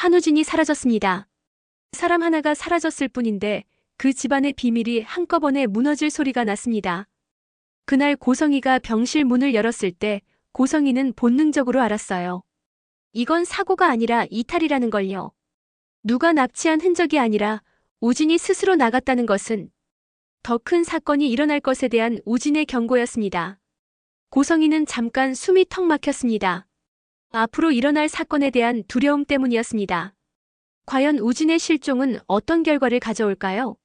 한우진이 사라졌습니다. 사람 하나가 사라졌을 뿐인데 그 집안의 비밀이 한꺼번에 무너질 소리가 났습니다. 그날 고성이가 병실 문을 열었을 때 고성이는 본능적으로 알았어요. 이건 사고가 아니라 이탈이라는 걸요. 누가 납치한 흔적이 아니라 우진이 스스로 나갔다는 것은 더 큰 사건이 일어날 것에 대한 우진의 경고였습니다. 고성이는 잠깐 숨이 턱 막혔습니다. 앞으로 일어날 사건에 대한 두려움 때문이었습니다. 과연 우진의 실종은 어떤 결과를 가져올까요?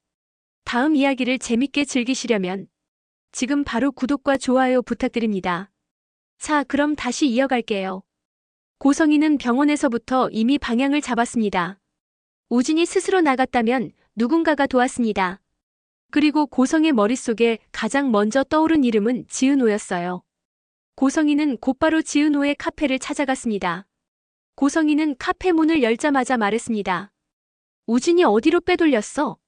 다음 이야기를 재밌게 즐기시려면 지금 바로 구독과 좋아요 부탁드립니다. 자, 그럼 다시 이어갈게요. 고성이는 병원에서부터 이미 방향을 잡았습니다. 우진이 스스로 나갔다면 누군가가 도왔습니다. 그리고 고성의 머릿속에 가장 먼저 떠오른 이름은 지은호였어요. 고성이는 곧바로 지은호의 카페를 찾아갔습니다. 고성이는 카페 문을 열자마자 말했습니다. 우진이 어디로 빼돌렸어?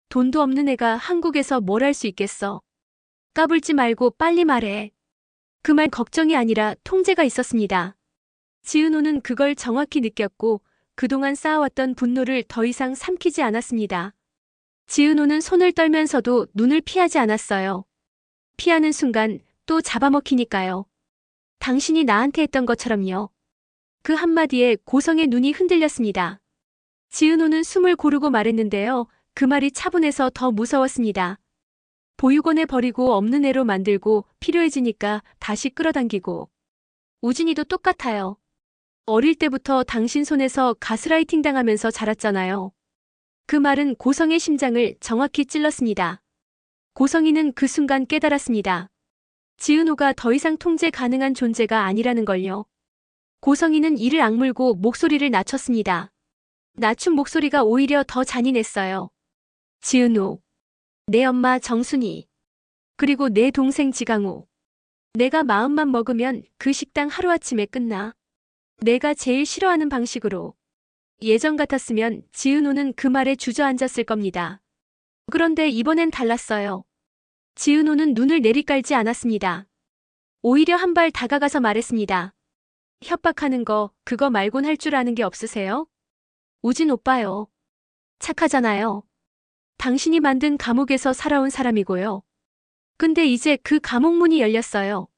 돈도 없는 애가 한국에서 뭘 할 수 있겠어? 까불지 말고 빨리 말해. 그 말 걱정이 아니라 통제가 있었습니다. 지은호는 그걸 정확히 느꼈고 그동안 쌓아왔던 분노를 더 이상 삼키지 않았습니다. 지은호는 손을 떨면서도 눈을 피하지 않았어요. 피하는 순간 또 잡아먹히니까요. 당신이 나한테 했던 것처럼요. 그 한마디에 고성의 눈이 흔들렸습니다. 지은호는 숨을 고르고 말했는데요. 그 말이 차분해서 더 무서웠습니다. 보육원에 버리고 없는 애로 만들고 필요해지니까 다시 끌어당기고. 우진이도 똑같아요. 어릴 때부터 당신 손에서 가스라이팅 당하면서 자랐잖아요. 그 말은 고성의 심장을 정확히 찔렀습니다. 고성이는 그 순간 깨달았습니다. 지은호가 더 이상 통제 가능한 존재가 아니라는 걸요. 고성이는 이를 악물고 목소리를 낮췄습니다. 낮춘 목소리가 오히려 더 잔인했어요. 지은호, 내 엄마 정순이, 그리고 내 동생 지강호. 내가 마음만 먹으면 그 식당 하루아침에 끝나. 내가 제일 싫어하는 방식으로. 예전 같았으면 지은호는 그 말에 주저앉았을 겁니다. 그런데 이번엔 달랐어요. 지은호는 눈을 내리깔지 않았습니다. 오히려 한 발 다가가서 말했습니다. 협박하는 거 그거 말곤 할 줄 아는 게 없으세요? 우진 오빠요. 착하잖아요. 당신이 만든 감옥에서 살아온 사람이고요. 근데 이제 그 감옥 문이 열렸어요.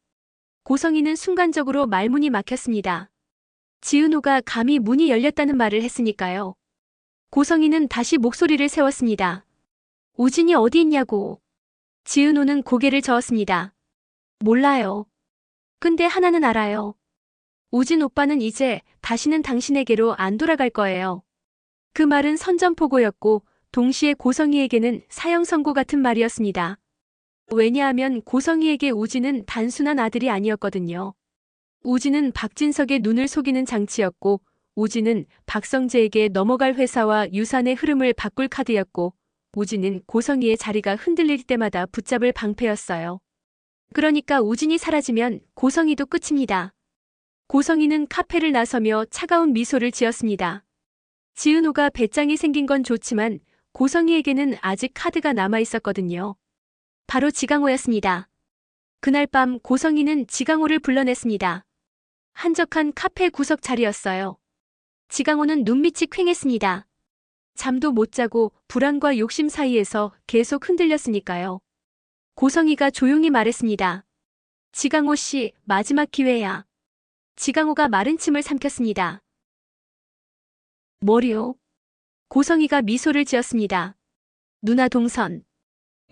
고성이는 순간적으로 말문이 막혔습니다. 지은호가 감히 문이 열렸다는 말을 했으니까요. 고성이는 다시 목소리를 세웠습니다. 우진이 어디 있냐고. 지은호는 고개를 저었습니다. 몰라요. 근데 하나는 알아요. 우진 오빠는 이제 다시는 당신에게로 안 돌아갈 거예요. 그 말은 선전포고였고 동시에 고성이에게는 사형 선고 같은 말이었습니다. 왜냐하면 고성이에게 우진은 단순한 아들이 아니었거든요. 우진은 박진석의 눈을 속이는 장치였고 우진은 박성재에게 넘어갈 회사와 유산의 흐름을 바꿀 카드였고 우진은 고성이의 자리가 흔들릴 때마다 붙잡을 방패였어요. 그러니까 우진이 사라지면 고성이도 끝입니다. 고성이는 카페를 나서며 차가운 미소를 지었습니다. 지은호가 배짱이 생긴 건 좋지만 고성이에게는 아직 카드가 남아있었거든요. 바로 지강호였습니다. 그날 밤 고성이는 지강호를 불러냈습니다. 한적한 카페 구석 자리였어요. 지강호는 눈빛이 퀭했습니다. 잠도 못 자고 불안과 욕심 사이에서 계속 흔들렸으니까요. 고성이가 조용히 말했습니다. 지강호 씨, 마지막 기회야. 지강호가 마른 침을 삼켰습니다. 뭐리요? 고성이가 미소를 지었습니다. 누나 동선.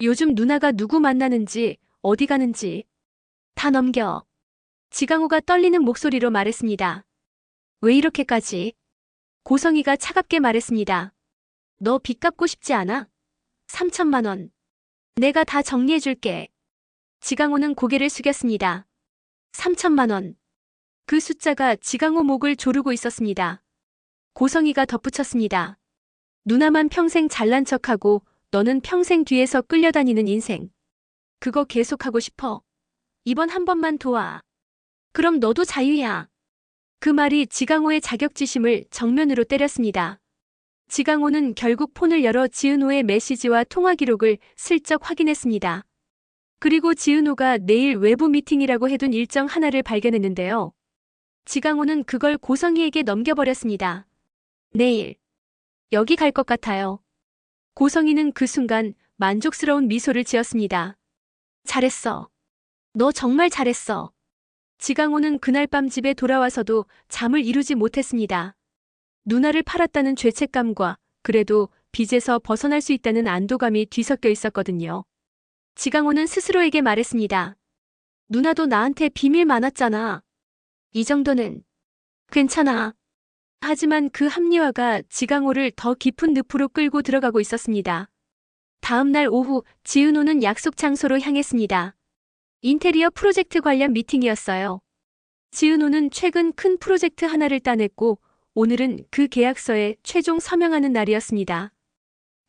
요즘 누나가 누구 만나는지, 어디 가는지 다 넘겨. 지강호가 떨리는 목소리로 말했습니다. 왜 이렇게까지? 고성이가 차갑게 말했습니다. 너 빚 갚고 싶지 않아? 3천만 원. 내가 다 정리해줄게. 지강호는 고개를 숙였습니다. 3천만 원. 그 숫자가 지강호 목을 조르고 있었습니다. 고성이가 덧붙였습니다. 누나만 평생 잘난 척하고 너는 평생 뒤에서 끌려다니는 인생. 그거 계속하고 싶어. 이번 한 번만 도와. 그럼 너도 자유야. 그 말이 지강호의 자격지심을 정면으로 때렸습니다. 지강호는 결국 폰을 열어 지은호의 메시지와 통화 기록을 슬쩍 확인했습니다. 그리고 지은호가 내일 외부 미팅이라고 해둔 일정 하나를 발견했는데요. 지강호는 그걸 고성이에게 넘겨버렸습니다. 내일. 여기 갈 것 같아요. 고성이는 그 순간 만족스러운 미소를 지었습니다. 잘했어. 너 정말 잘했어. 지강호는 그날 밤 집에 돌아와서도 잠을 이루지 못했습니다. 누나를 팔았다는 죄책감과 그래도 빚에서 벗어날 수 있다는 안도감이 뒤섞여 있었거든요. 지강호는 스스로에게 말했습니다. 누나도 나한테 비밀 많았잖아. 이 정도는 괜찮아. 하지만 그 합리화가 지강호를 더 깊은 늪으로 끌고 들어가고 있었습니다. 다음 날 오후 지은호는 약속 장소로 향했습니다. 인테리어 프로젝트 관련 미팅이었어요. 지은호는 최근 큰 프로젝트 하나를 따냈고 오늘은 그 계약서에 최종 서명하는 날이었습니다.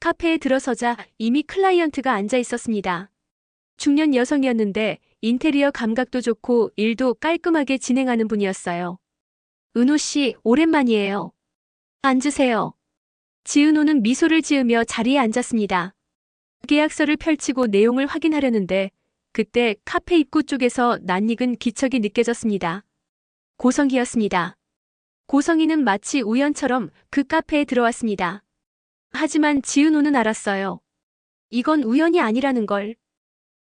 카페에 들어서자 이미 클라이언트가 앉아 있었습니다. 중년 여성이었는데 인테리어 감각도 좋고 일도 깔끔하게 진행하는 분이었어요. 은호 씨, 오랜만이에요. 앉으세요. 지은호는 미소를 지으며 자리에 앉았습니다. 계약서를 펼치고 내용을 확인하려는데 그때 카페 입구 쪽에서 낯익은 기척이 느껴졌습니다. 고성희였습니다. 고성희는 마치 우연처럼 그 카페에 들어왔습니다. 하지만 지은호는 알았어요. 이건 우연이 아니라는 걸.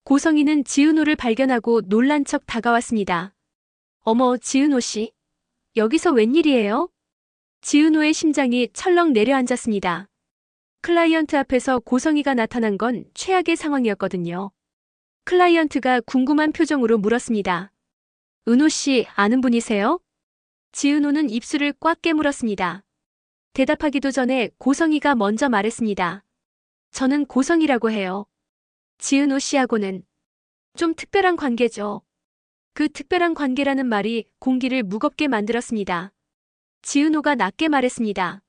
고성희는 지은호를 발견하고 놀란 척 다가왔습니다. 어머, 지은호 씨. 여기서 웬일이에요? 지은호의 심장이 철렁 내려앉았습니다. 클라이언트 앞에서 고성희가 나타난 건 최악의 상황이었거든요. 클라이언트가 궁금한 표정으로 물었습니다. 은호 씨 아는 분이세요? 지은호는 입술을 꽉 깨물었습니다. 대답하기도 전에 고성희가 먼저 말했습니다. 저는 고성희라고 해요. 지은호 씨하고는 좀 특별한 관계죠. 그 특별한 관계라는 말이 공기를 무겁게 만들었습니다. 지은호가 낮게 말했습니다.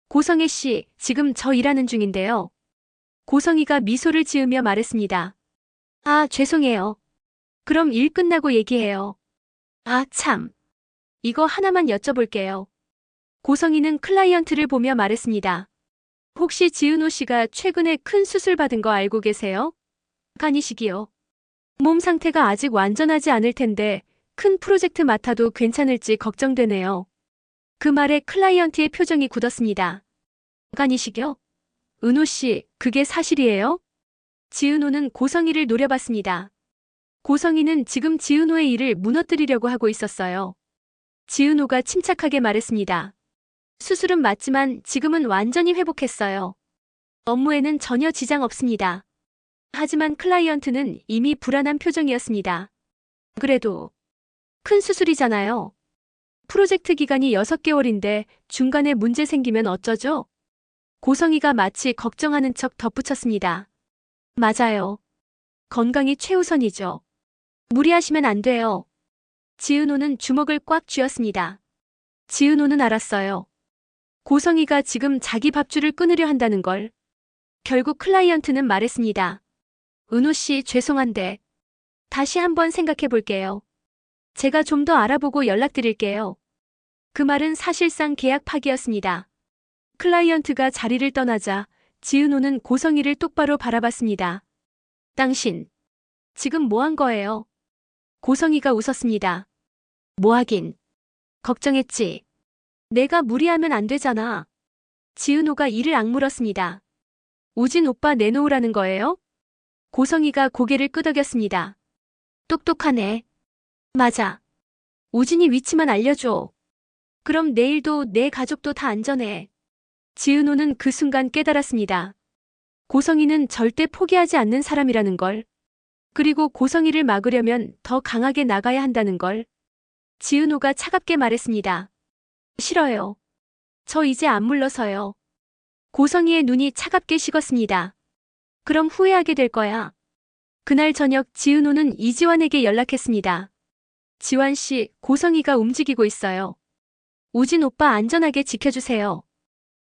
고성희 씨, 지금 저 일하는 중인데요. 고성희가 미소를 지으며 말했습니다. 아, 죄송해요. 그럼 일 끝나고 얘기해요. 아, 참. 이거 하나만 여쭤볼게요. 고성희는 클라이언트를 보며 말했습니다. 혹시 지은호 씨가 최근에 큰 수술 받은 거 알고 계세요? 간이식이요. 몸 상태가 아직 완전하지 않을 텐데 큰 프로젝트 맡아도 괜찮을지 걱정되네요. 그 말에 클라이언트의 표정이 굳었습니다. 간이식이요? 은호 씨, 그게 사실이에요? 지은호는 고성희를 노려봤습니다. 고성희는 지금 지은호의 일을 무너뜨리려고 하고 있었어요. 지은호가 침착하게 말했습니다. 수술은 맞지만 지금은 완전히 회복했어요. 업무에는 전혀 지장 없습니다. 하지만 클라이언트는 이미 불안한 표정이었습니다. 그래도 큰 수술이잖아요. 프로젝트 기간이 6개월인데 중간에 문제 생기면 어쩌죠? 고성희가 마치 걱정하는 척 덧붙였습니다. 맞아요. 건강이 최우선이죠. 무리하시면 안 돼요. 지은호는 주먹을 꽉 쥐었습니다. 지은호는 알았어요. 고성희가 지금 자기 밥줄을 끊으려 한다는 걸. 결국 클라이언트는 말했습니다. 은호 씨 죄송한데 다시 한번 생각해 볼게요. 제가 좀 더 알아보고 연락드릴게요. 그 말은 사실상 계약 파기였습니다. 클라이언트가 자리를 떠나자 지은호는 고성희를 똑바로 바라봤습니다. 당신, 지금 뭐 한 거예요? 고성희가 웃었습니다. 뭐 하긴. 걱정했지. 내가 무리하면 안 되잖아. 지은호가 이를 악물었습니다. 우진 오빠 내놓으라는 거예요? 고성희가 고개를 끄덕였습니다. 똑똑하네. 맞아. 우진이 위치만 알려줘. 그럼 내일도 내 가족도 다 안전해. 지은호는 그 순간 깨달았습니다. 고성희는 절대 포기하지 않는 사람이라는 걸. 그리고 고성희를 막으려면 더 강하게 나가야 한다는 걸. 지은호가 차갑게 말했습니다. 싫어요. 저 이제 안 물러서요. 고성희의 눈이 차갑게 식었습니다. 그럼 후회하게 될 거야. 그날 저녁 지은호는 이지환에게 연락했습니다. 지환 씨, 고성희가 움직이고 있어요. 우진 오빠 안전하게 지켜주세요.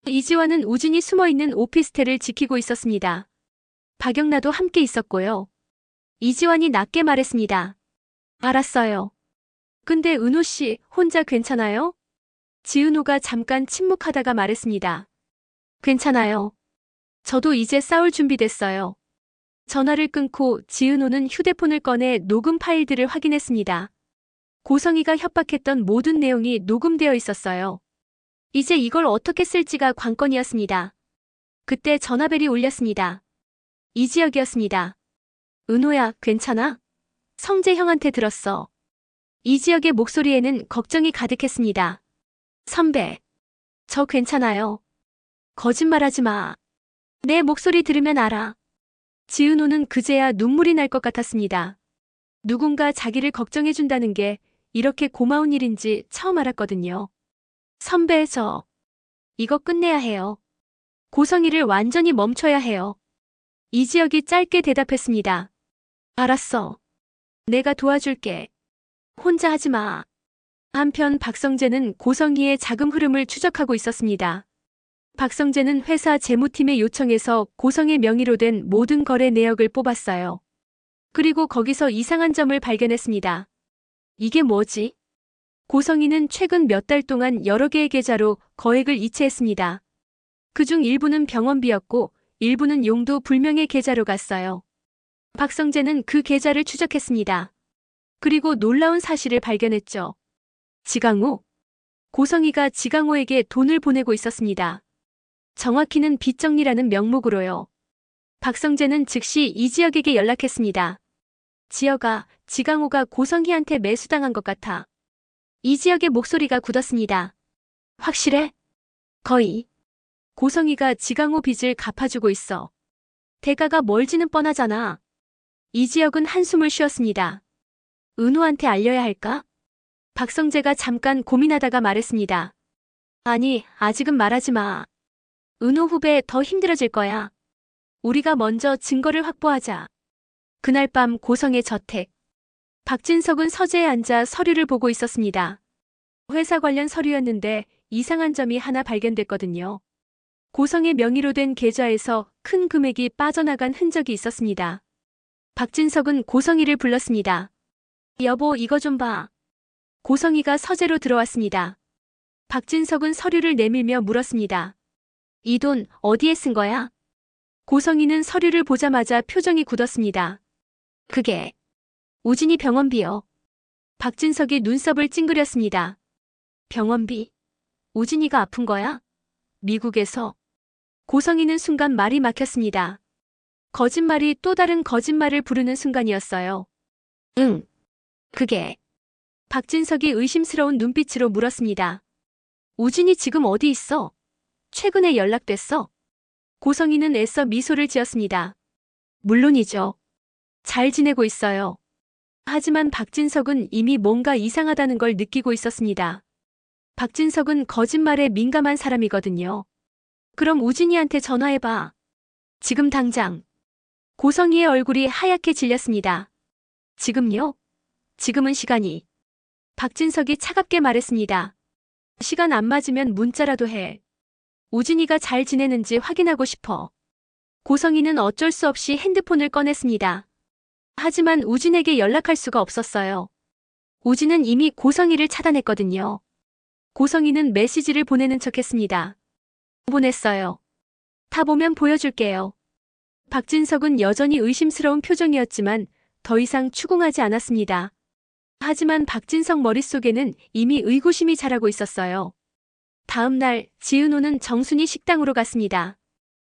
이지환은 우진이 숨어있는 오피스텔을 지키고 있었습니다. 박영나도 함께 있었고요. 이지환이 낮게 말했습니다. 알았어요. 근데 은호 씨, 혼자 괜찮아요? 지은호가 잠깐 침묵하다가 말했습니다. 괜찮아요. 저도 이제 싸울 준비됐어요. 전화를 끊고 지은호는 휴대폰을 꺼내 녹음 파일들을 확인했습니다. 고성희가 협박했던 모든 내용이 녹음되어 있었어요. 이제 이걸 어떻게 쓸지가 관건이었습니다. 그때 전화벨이 울렸습니다. 이지혁이었습니다. 은호야, 괜찮아? 성재 형한테 들었어. 이지혁의 목소리에는 걱정이 가득했습니다. 선배, 저 괜찮아요. 거짓말하지 마. 내 목소리 들으면 알아. 지은호는 그제야 눈물이 날 것 같았습니다. 누군가 자기를 걱정해준다는 게 이렇게 고마운 일인지 처음 알았거든요. 선배, 이거 끝내야 해요. 고성이를 완전히 멈춰야 해요. 이지혁이 짧게 대답했습니다. 알았어. 내가 도와줄게. 혼자 하지 마. 한편 박성재는 고성희의 자금 흐름을 추적하고 있었습니다. 박성재는 회사 재무팀의 요청에서 고성의 명의로 된 모든 거래 내역을 뽑았어요. 그리고 거기서 이상한 점을 발견했습니다. 이게 뭐지? 고성희는 최근 몇 달 동안 여러 개의 계좌로 거액을 이체했습니다. 그중 일부는 병원비였고 일부는 용도 불명의 계좌로 갔어요. 박성재는 그 계좌를 추적했습니다. 그리고 놀라운 사실을 발견했죠. 지강호. 고성희가 지강호에게 돈을 보내고 있었습니다. 정확히는 빚정리라는 명목으로요. 박성재는 즉시 이지혁에게 연락했습니다. 지혁아, 지강호가 고성희한테 매수당한 것 같아. 이지혁의 목소리가 굳었습니다. 확실해? 거의. 고성희가 지강호 빚을 갚아주고 있어. 대가가 멀지는 뻔하잖아. 이지혁은 한숨을 쉬었습니다. 은호한테 알려야 할까? 박성재가 잠깐 고민하다가 말했습니다. 아니, 아직은 말하지 마. 은호 후배 더 힘들어질 거야. 우리가 먼저 증거를 확보하자. 그날 밤 고성의 저택. 박진석은 서재에 앉아 서류를 보고 있었습니다. 회사 관련 서류였는데 이상한 점이 하나 발견됐거든요. 고성의 명의로 된 계좌에서 큰 금액이 빠져나간 흔적이 있었습니다. 박진석은 고성희를 불렀습니다. 여보, 이거 좀 봐. 고성희가 서재로 들어왔습니다. 박진석은 서류를 내밀며 물었습니다. 이 돈 어디에 쓴 거야? 고성희는 서류를 보자마자 표정이 굳었습니다. 그게 우진이 병원비요. 박진석이 눈썹을 찡그렸습니다. 병원비? 우진이가 아픈 거야? 미국에서. 고성희는 순간 말이 막혔습니다. 거짓말이 또 다른 거짓말을 부르는 순간이었어요. 응. 그게. 박진석이 의심스러운 눈빛으로 물었습니다. 우진이 지금 어디 있어? 최근에 연락됐어? 고성희는 애써 미소를 지었습니다. 물론이죠. 잘 지내고 있어요. 하지만 박진석은 이미 뭔가 이상하다는 걸 느끼고 있었습니다. 박진석은 거짓말에 민감한 사람이거든요. 그럼 우진이한테 전화해봐. 지금 당장. 고성희의 얼굴이 하얗게 질렸습니다. 지금요? 지금은 시간이. 박진석이 차갑게 말했습니다. 시간 안 맞으면 문자라도 해. 우진이가 잘 지내는지 확인하고 싶어. 고성희는 어쩔 수 없이 핸드폰을 꺼냈습니다. 하지만 우진에게 연락할 수가 없었어요. 우진은 이미 고성희를 차단했거든요. 고성희는 메시지를 보내는 척했습니다. 보냈어요. 다 보면 보여줄게요. 박진석은 여전히 의심스러운 표정이었지만 더 이상 추궁하지 않았습니다. 하지만 박진석 머릿속에는 이미 의구심이 자라고 있었어요. 다음 날 지은호는 정순이 식당으로 갔습니다.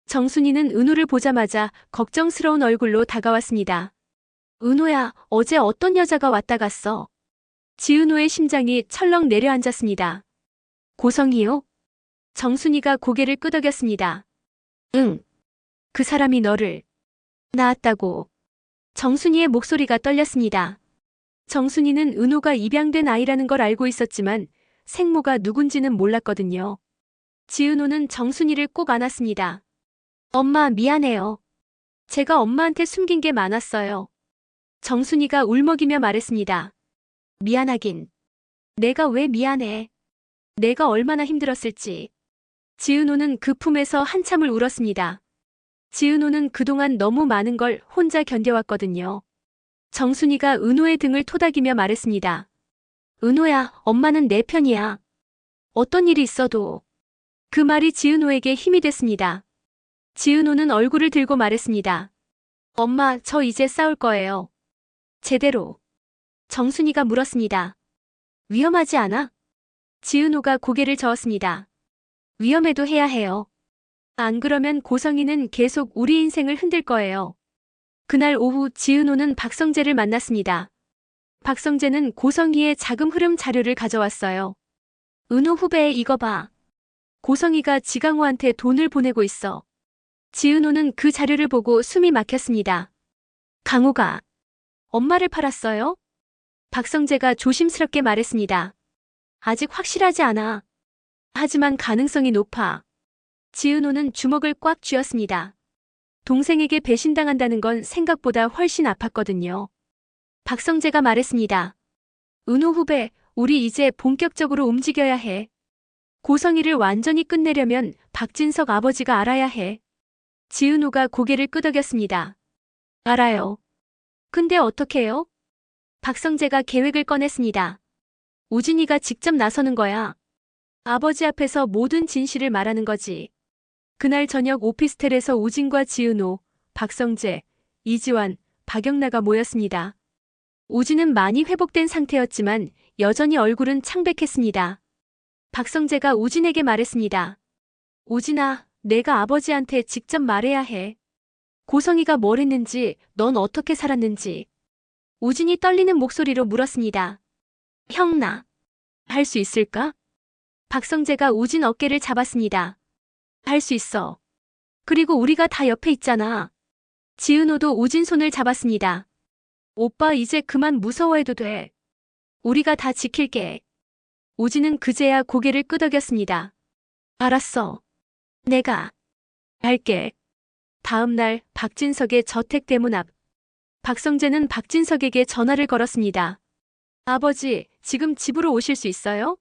정순이는 은호를 보자마자 걱정스러운 얼굴로 다가왔습니다. 은호야, 어제 어떤 여자가 왔다 갔어? 지은호의 심장이 철렁 내려앉았습니다. 고성희요? 정순이가 고개를 끄덕였습니다. 응. 그 사람이 너를 낳았다고. 정순이의 목소리가 떨렸습니다. 정순이는 은호가 입양된 아이라는 걸 알고 있었지만 생모가 누군지는 몰랐거든요. 지은호는 정순이를 꼭 안았습니다. 엄마, 미안해요. 제가 엄마한테 숨긴 게 많았어요. 정순이가 울먹이며 말했습니다. 미안하긴. 내가 왜 미안해. 내가 얼마나 힘들었을지. 지은호는 그 품에서 한참을 울었습니다. 지은호는 그동안 너무 많은 걸 혼자 견뎌왔거든요. 정순이가 은호의 등을 토닥이며 말했습니다. 은호야, 엄마는 내 편이야. 어떤 일이 있어도. 그 말이 지은호에게 힘이 됐습니다. 지은호는 얼굴을 들고 말했습니다. 엄마, 저 이제 싸울 거예요. 제대로. 정순이가 물었습니다. 위험하지 않아? 지은호가 고개를 저었습니다. 위험해도 해야 해요. 안 그러면 고성이는 계속 우리 인생을 흔들 거예요. 그날 오후 지은호는 박성재를 만났습니다. 박성재는 고성이의 자금 흐름 자료를 가져왔어요. 은호 후배 이거 봐. 고성이가 지강호한테 돈을 보내고 있어. 지은호는 그 자료를 보고 숨이 막혔습니다. 강호가 엄마를 팔았어요? 박성재가 조심스럽게 말했습니다. 아직 확실하지 않아. 하지만 가능성이 높아. 지은호는 주먹을 꽉 쥐었습니다. 동생에게 배신당한다는 건 생각보다 훨씬 아팠거든요. 박성재가 말했습니다. 은호 후배, 우리 이제 본격적으로 움직여야 해. 고성이를 완전히 끝내려면 박진석 아버지가 알아야 해. 지은호가 고개를 끄덕였습니다. 알아요. 근데 어떻게 해요? 박성재가 계획을 꺼냈습니다. 우진이가 직접 나서는 거야. 아버지 앞에서 모든 진실을 말하는 거지. 그날 저녁 오피스텔에서 우진과 지은호, 박성재, 이지환, 박영나가 모였습니다. 우진은 많이 회복된 상태였지만 여전히 얼굴은 창백했습니다. 박성재가 우진에게 말했습니다. 우진아, 내가 아버지한테 직접 말해야 해. 고성이가 뭘 했는지, 넌 어떻게 살았는지. 우진이 떨리는 목소리로 물었습니다. 형나, 할 수 있을까? 박성재가 우진 어깨를 잡았습니다. 할 수 있어. 그리고 우리가 다 옆에 있잖아. 지은호도 우진 손을 잡았습니다. 오빠 이제 그만 무서워해도 돼. 우리가 다 지킬게. 우진은 그제야 고개를 끄덕였습니다. 알았어. 내가 할게. 다음 날 박진석의 저택 대문 앞. 박성재는 박진석에게 전화를 걸었습니다. 아버지, 지금 집으로 오실 수 있어요?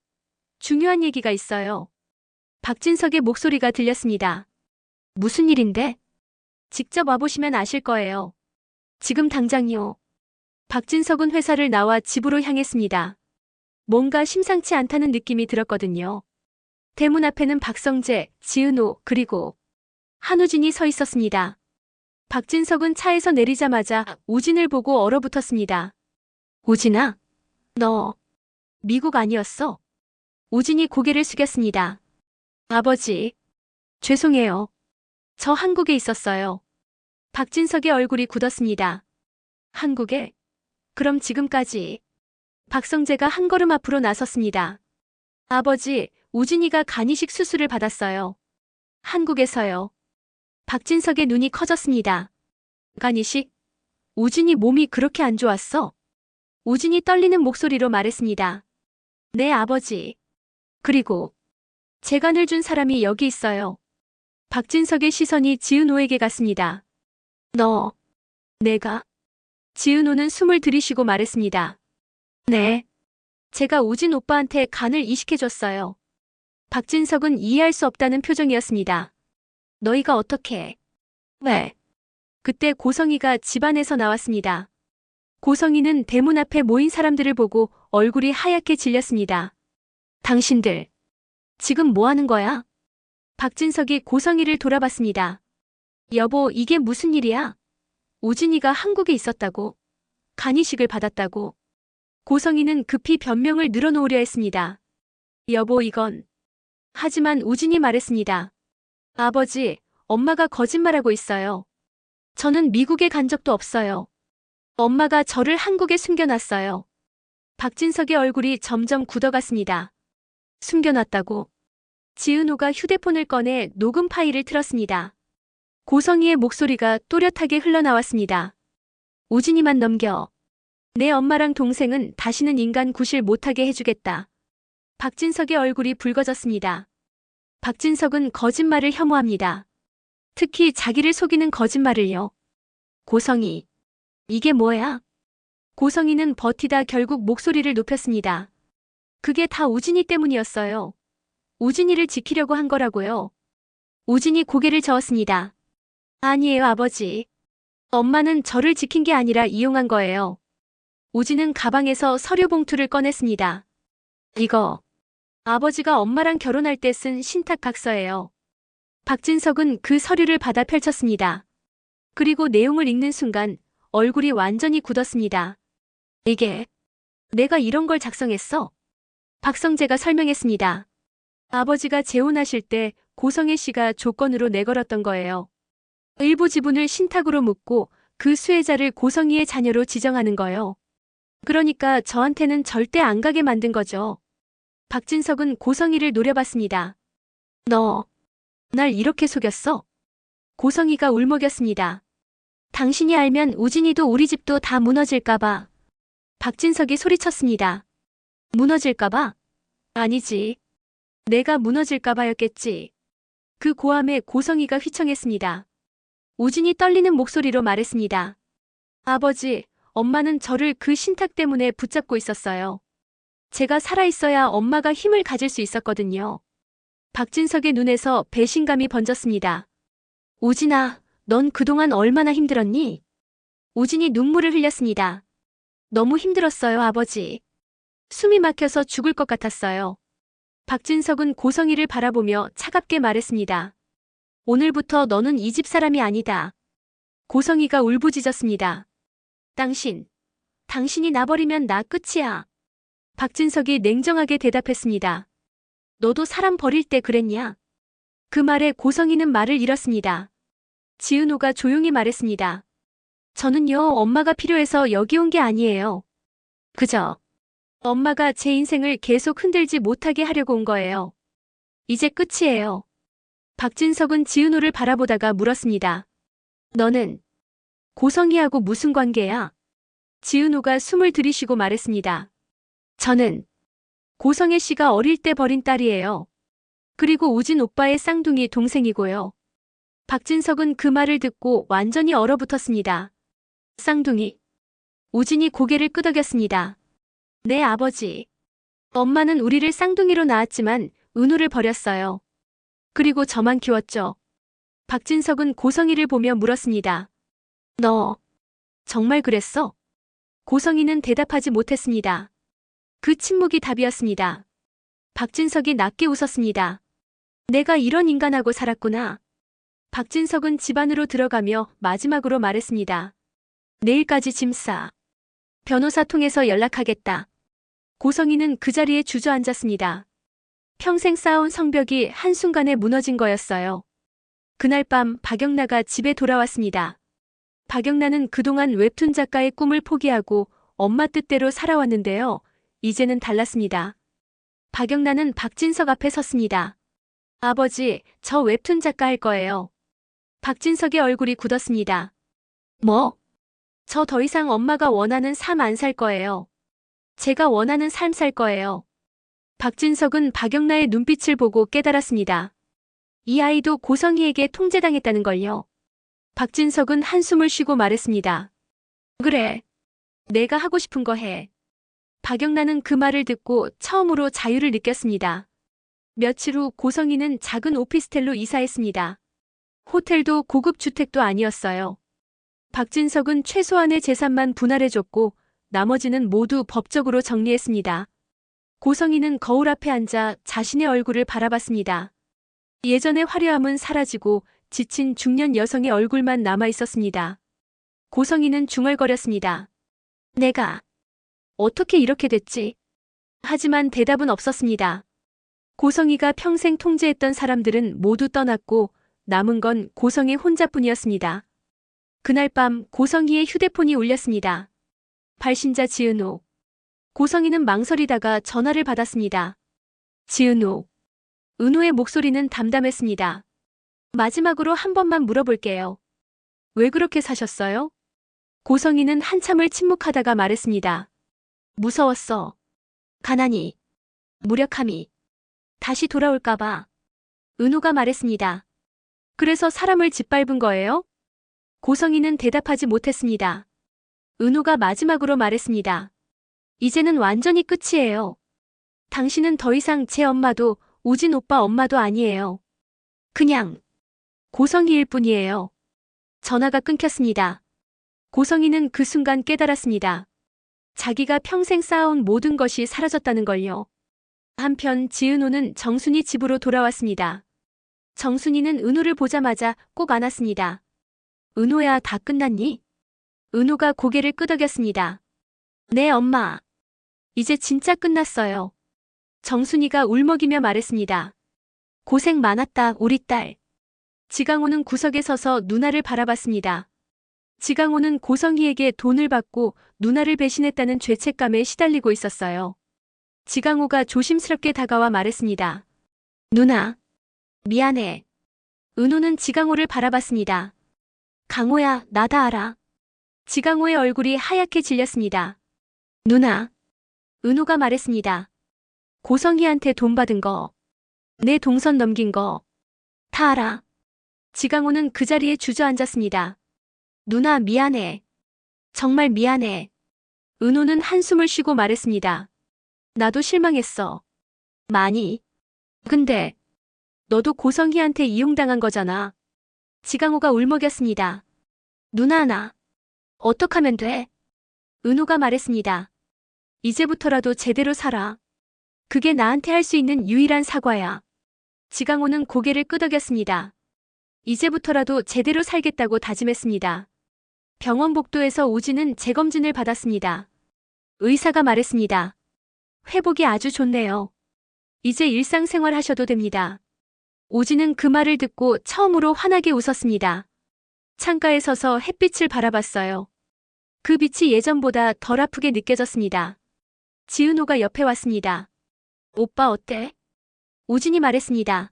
중요한 얘기가 있어요. 박진석의 목소리가 들렸습니다. 무슨 일인데? 직접 와보시면 아실 거예요. 지금 당장요. 박진석은 회사를 나와 집으로 향했습니다. 뭔가 심상치 않다는 느낌이 들었거든요. 대문 앞에는 박성재, 지은호, 그리고 한우진이 서 있었습니다. 박진석은 차에서 내리자마자 우진을 보고 얼어붙었습니다. 우진아, 너 미국 아니었어? 우진이 고개를 숙였습니다. 아버지, 죄송해요. 저 한국에 있었어요. 박진석의 얼굴이 굳었습니다. 한국에? 그럼 지금까지? 박성재가 한 걸음 앞으로 나섰습니다. 아버지, 우진이가 간이식 수술을 받았어요. 한국에서요. 박진석의 눈이 커졌습니다. 간이식? 우진이 몸이 그렇게 안 좋았어? 우진이 떨리는 목소리로 말했습니다. 네, 아버지. 그리고 재간을 준 사람이 여기 있어요. 박진석의 시선이 지은호에게 갔습니다. 너, 내가? 지은호는 숨을 들이쉬고 말했습니다. 네. 제가 우진 오빠한테 간을 이식해줬어요. 박진석은 이해할 수 없다는 표정이었습니다. 너희가 어떻게? 왜? 그때 고성이가 집안에서 나왔습니다. 고성이는 대문 앞에 모인 사람들을 보고 얼굴이 하얗게 질렸습니다. 당신들, 지금 뭐 하는 거야? 박진석이 고성이를 돌아봤습니다. 여보, 이게 무슨 일이야? 우진이가 한국에 있었다고. 간이식을 받았다고. 고성이는 급히 변명을 늘어놓으려 했습니다. 여보, 이건. 하지만 우진이 말했습니다. 아버지, 엄마가 거짓말하고 있어요. 저는 미국에 간 적도 없어요. 엄마가 저를 한국에 숨겨놨어요. 박진석의 얼굴이 점점 굳어갔습니다. 숨겨놨다고. 지은호가 휴대폰을 꺼내 녹음 파일을 틀었습니다. 고성이의 목소리가 또렷하게 흘러나왔습니다. 우진이만 넘겨. 내 엄마랑 동생은 다시는 인간 구실 못하게 해주겠다. 박진석의 얼굴이 붉어졌습니다. 박진석은 거짓말을 혐오합니다. 특히 자기를 속이는 거짓말을요. 고성이. 이게 뭐야? 고성이는 버티다 결국 목소리를 높였습니다. 그게 다 우진이 때문이었어요. 우진이를 지키려고 한 거라고요. 우진이 고개를 저었습니다. 아니에요, 아버지. 엄마는 저를 지킨 게 아니라 이용한 거예요. 우진은 가방에서 서류 봉투를 꺼냈습니다. 이거 아버지가 엄마랑 결혼할 때 쓴 신탁각서예요. 박진석은 그 서류를 받아 펼쳤습니다. 그리고 내용을 읽는 순간 얼굴이 완전히 굳었습니다. 이게 내가 이런 걸 작성했어? 박성재가 설명했습니다. 아버지가 재혼하실 때 고성혜 씨가 조건으로 내걸었던 거예요. 일부 지분을 신탁으로 묻고 그 수혜자를 고성희의 자녀로 지정하는 거요. 그러니까 저한테는 절대 안 가게 만든 거죠. 박진석은 고성희를 노려봤습니다. 너, 날 이렇게 속였어? 고성희가 울먹였습니다. 당신이 알면 우진이도 우리 집도 다 무너질까봐. 박진석이 소리쳤습니다. 무너질까봐? 아니지. 내가 무너질까봐였겠지. 그 고함에 고성희가 휘청했습니다. 우진이 떨리는 목소리로 말했습니다. 아버지, 엄마는 저를 그 신탁 때문에 붙잡고 있었어요. 제가 살아있어야 엄마가 힘을 가질 수 있었거든요. 박진석의 눈에서 배신감이 번졌습니다. 우진아, 넌 그동안 얼마나 힘들었니? 우진이 눈물을 흘렸습니다. 너무 힘들었어요, 아버지. 숨이 막혀서 죽을 것 같았어요. 박진석은 고성희를 바라보며 차갑게 말했습니다. 오늘부터 너는 이 집 사람이 아니다. 고성희가 울부짖었습니다. 당신이 나버리면 나 끝이야. 박진석이 냉정하게 대답했습니다. 너도 사람 버릴 때 그랬냐? 그 말에 고성희는 말을 잃었습니다. 지은호가 조용히 말했습니다. 저는요, 엄마가 필요해서 여기 온 게 아니에요. 그저 엄마가 제 인생을 계속 흔들지 못하게 하려고 온 거예요. 이제 끝이에요. 박진석은 지은호를 바라보다가 물었습니다. 너는 고성희하고 무슨 관계야? 지은호가 숨을 들이쉬고 말했습니다. 저는 고성혜 씨가 어릴 때 버린 딸이에요. 그리고 우진 오빠의 쌍둥이 동생이고요. 박진석은 그 말을 듣고 완전히 얼어붙었습니다. 쌍둥이. 우진이 고개를 끄덕였습니다. 네, 아버지. 엄마는 우리를 쌍둥이로 낳았지만 은우를 버렸어요. 그리고 저만 키웠죠. 박진석은 고성희를 보며 물었습니다. 너 정말 그랬어? 고성희는 대답하지 못했습니다. 그 침묵이 답이었습니다. 박진석이 낮게 웃었습니다. 내가 이런 인간하고 살았구나. 박진석은 집 안으로 들어가며 마지막으로 말했습니다. 내일까지 짐 싸. 변호사 통해서 연락하겠다. 고성희는 그 자리에 주저앉았습니다. 평생 쌓아온 성벽이 한순간에 무너진 거였어요. 그날 밤 박영나가 집에 돌아왔습니다. 박영나는 그동안 웹툰 작가의 꿈을 포기하고 엄마 뜻대로 살아왔는데요. 이제는 달랐습니다. 박영나는 박진석 앞에 섰습니다. 아버지, 저 웹툰 작가 할 거예요. 박진석의 얼굴이 굳었습니다. 뭐? 저 더 이상 엄마가 원하는 삶 안 살 거예요. 제가 원하는 삶 살 거예요. 박진석은 박영나의 눈빛을 보고 깨달았습니다. 이 아이도 고성희에게 통제당했다는 걸요. 박진석은 한숨을 쉬고 말했습니다. 그래. 내가 하고 싶은 거 해. 박영나는 그 말을 듣고 처음으로 자유를 느꼈습니다. 며칠 후 고성희는 작은 오피스텔로 이사했습니다. 호텔도 고급 주택도 아니었어요. 박진석은 최소한의 재산만 분할해줬고 나머지는 모두 법적으로 정리했습니다. 고성희는 거울 앞에 앉아 자신의 얼굴을 바라봤습니다. 예전의 화려함은 사라지고 지친 중년 여성의 얼굴만 남아 있었습니다. 고성희는 중얼거렸습니다. 내가 어떻게 이렇게 됐지? 하지만 대답은 없었습니다. 고성희가 평생 통제했던 사람들은 모두 떠났고 남은 건 고성희 혼자뿐이었습니다. 그날 밤 고성희의 휴대폰이 울렸습니다. 발신자 지은호. 고성희는 망설이다가 전화를 받았습니다. 지은호. 은호의 목소리는 담담했습니다. 마지막으로 한 번만 물어볼게요. 왜 그렇게 사셨어요? 고성희는 한참을 침묵하다가 말했습니다. 무서웠어. 가난이. 무력함이. 다시 돌아올까봐. 은호가 말했습니다. 그래서 사람을 짓밟은 거예요? 고성희는 대답하지 못했습니다. 은호가 마지막으로 말했습니다. 이제는 완전히 끝이에요. 당신은 더 이상 제 엄마도 우진 오빠 엄마도 아니에요. 그냥 고성희일 뿐이에요. 전화가 끊겼습니다. 고성희는 그 순간 깨달았습니다. 자기가 평생 쌓아온 모든 것이 사라졌다는 걸요. 한편 지은호는 정순이 집으로 돌아왔습니다. 정순이는 은호를 보자마자 꼭 안았습니다. 은호야, 다 끝났니? 은호가 고개를 끄덕였습니다. 네, 엄마. 이제 진짜 끝났어요. 정순이가 울먹이며 말했습니다. 고생 많았다, 우리 딸. 지강호는 구석에 서서 누나를 바라봤습니다. 지강호는 고성희에게 돈을 받고 누나를 배신했다는 죄책감에 시달리고 있었어요. 지강호가 조심스럽게 다가와 말했습니다. 누나, 미안해. 은호는 지강호를 바라봤습니다. 강호야, 나 다 알아. 지강호의 얼굴이 하얗게 질렸습니다. 누나, 은호가 말했습니다. 고성희한테 돈 받은 거, 내 동선 넘긴 거, 다 알아. 지강호는 그 자리에 주저앉았습니다. 누나 미안해. 정말 미안해. 은호는 한숨을 쉬고 말했습니다. 나도 실망했어. 많이. 근데 너도 고성희한테 이용당한 거잖아. 지강호가 울먹였습니다. 누나 나 어떡하면 돼? 은호가 말했습니다. 이제부터라도 제대로 살아. 그게 나한테 할 수 있는 유일한 사과야. 지강호는 고개를 끄덕였습니다. 이제부터라도 제대로 살겠다고 다짐했습니다. 병원 복도에서 오진은 재검진을 받았습니다. 의사가 말했습니다. 회복이 아주 좋네요. 이제 일상생활 하셔도 됩니다. 오진은 그 말을 듣고 처음으로 환하게 웃었습니다. 창가에 서서 햇빛을 바라봤어요. 그 빛이 예전보다 덜 아프게 느껴졌습니다. 지은호가 옆에 왔습니다. 오빠 어때? 오진이 말했습니다.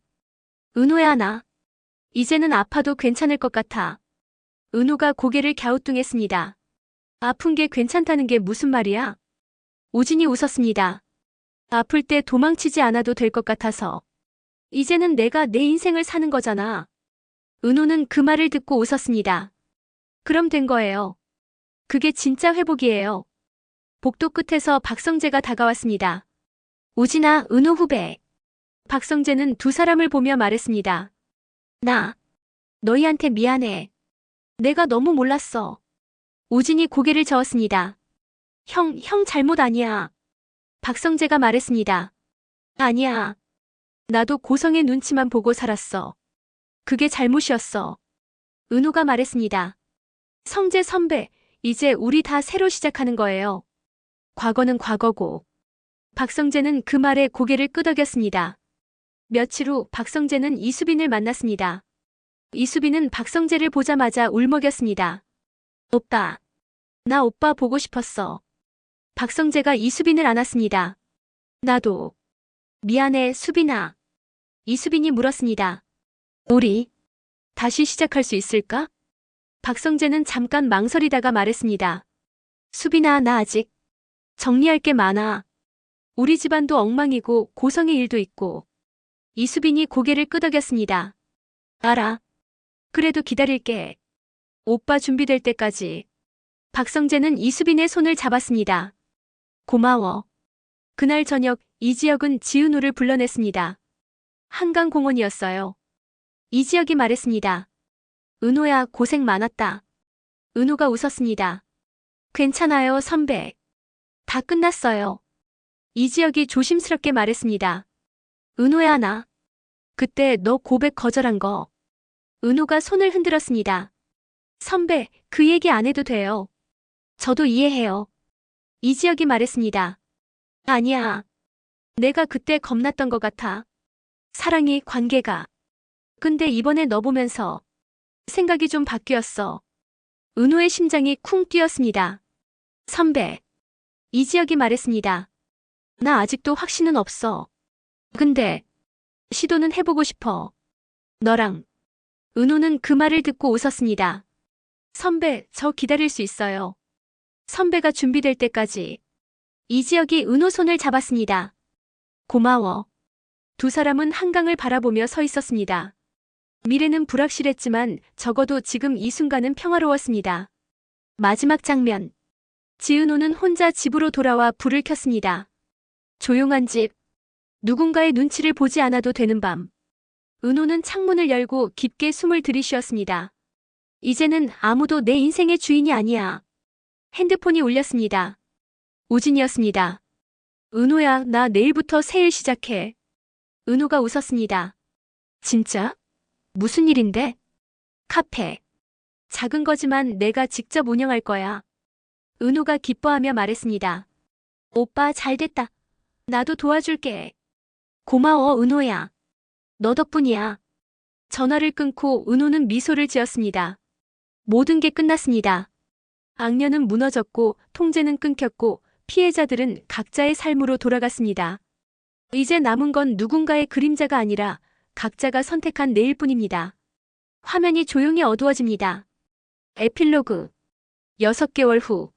은호야 나 이제는 아파도 괜찮을 것 같아. 은호가 고개를 갸우뚱했습니다. 아픈 게 괜찮다는 게 무슨 말이야? 오진이 웃었습니다. 아플 때 도망치지 않아도 될 것 같아서. 이제는 내가 내 인생을 사는 거잖아. 은호는 그 말을 듣고 웃었습니다. 그럼 된 거예요. 그게 진짜 회복이에요. 복도 끝에서 박성재가 다가왔습니다. 오진아, 은호 후배. 박성재는 두 사람을 보며 말했습니다. 나 너희한테 미안해. 내가 너무 몰랐어. 오진이 고개를 저었습니다. 형 잘못 아니야. 박성재가 말했습니다. 아니야. 나도 고성의 눈치만 보고 살았어. 그게 잘못이었어. 은호가 말했습니다. 성재 선배, 이제 우리 다 새로 시작하는 거예요. 과거는 과거고. 박성재는 그 말에 고개를 끄덕였습니다. 며칠 후 박성재는 이수빈을 만났습니다. 이수빈은 박성재를 보자마자 울먹였습니다. 오빠. 나 오빠 보고 싶었어. 박성재가 이수빈을 안았습니다. 나도. 미안해, 수빈아. 이수빈이 물었습니다. 우리 다시 시작할 수 있을까? 박성재는 잠깐 망설이다가 말했습니다. 수빈아, 나 아직 정리할 게 많아. 우리 집안도 엉망이고 고성의 일도 있고. 이수빈이 고개를 끄덕였습니다. 알아. 그래도 기다릴게. 오빠 준비될 때까지. 박성재는 이수빈의 손을 잡았습니다. 고마워. 그날 저녁 이지혁은 지은우를 불러냈습니다. 한강공원이었어요. 이지혁이 말했습니다. 은호야, 고생 많았다. 은호가 웃었습니다. 괜찮아요, 선배. 다 끝났어요. 이지혁이 조심스럽게 말했습니다. 은호야, 나 그때 너 고백 거절한 거. 은호가 손을 흔들었습니다. 선배, 그 얘기 안 해도 돼요. 저도 이해해요. 이지혁이 말했습니다. 아니야. 내가 그때 겁났던 것 같아. 사랑이, 관계가. 근데 이번에 너 보면서 생각이 좀 바뀌었어. 은호의 심장이 쿵 뛰었습니다. 선배. 이지혁이 말했습니다. 나 아직도 확신은 없어. 근데 시도는 해보고 싶어. 너랑. 은호는 그 말을 듣고 웃었습니다. 선배, 저 기다릴 수 있어요. 선배가 준비될 때까지. 이지혁이 은호 손을 잡았습니다. 고마워. 두 사람은 한강을 바라보며 서 있었습니다. 미래는 불확실했지만 적어도 지금 이 순간은 평화로웠습니다. 마지막 장면. 지은호는 혼자 집으로 돌아와 불을 켰습니다. 조용한 집. 누군가의 눈치를 보지 않아도 되는 밤. 은호는 창문을 열고 깊게 숨을 들이쉬었습니다. 이제는 아무도 내 인생의 주인이 아니야. 핸드폰이 울렸습니다. 오진이었습니다. 은호야, 나 내일부터 새 일 시작해. 은호가 웃었습니다. 진짜? 무슨 일인데? 카페. 작은 거지만 내가 직접 운영할 거야. 은호가 기뻐하며 말했습니다. 오빠 잘됐다. 나도 도와줄게. 고마워, 은호야. 너 덕분이야. 전화를 끊고 은호는 미소를 지었습니다. 모든 게 끝났습니다. 악녀는 무너졌고 통제는 끊겼고 피해자들은 각자의 삶으로 돌아갔습니다. 이제 남은 건 누군가의 그림자가 아니라 각자가 선택한 내일뿐입니다. 화면이 조용히 어두워집니다. 에필로그 6개월 후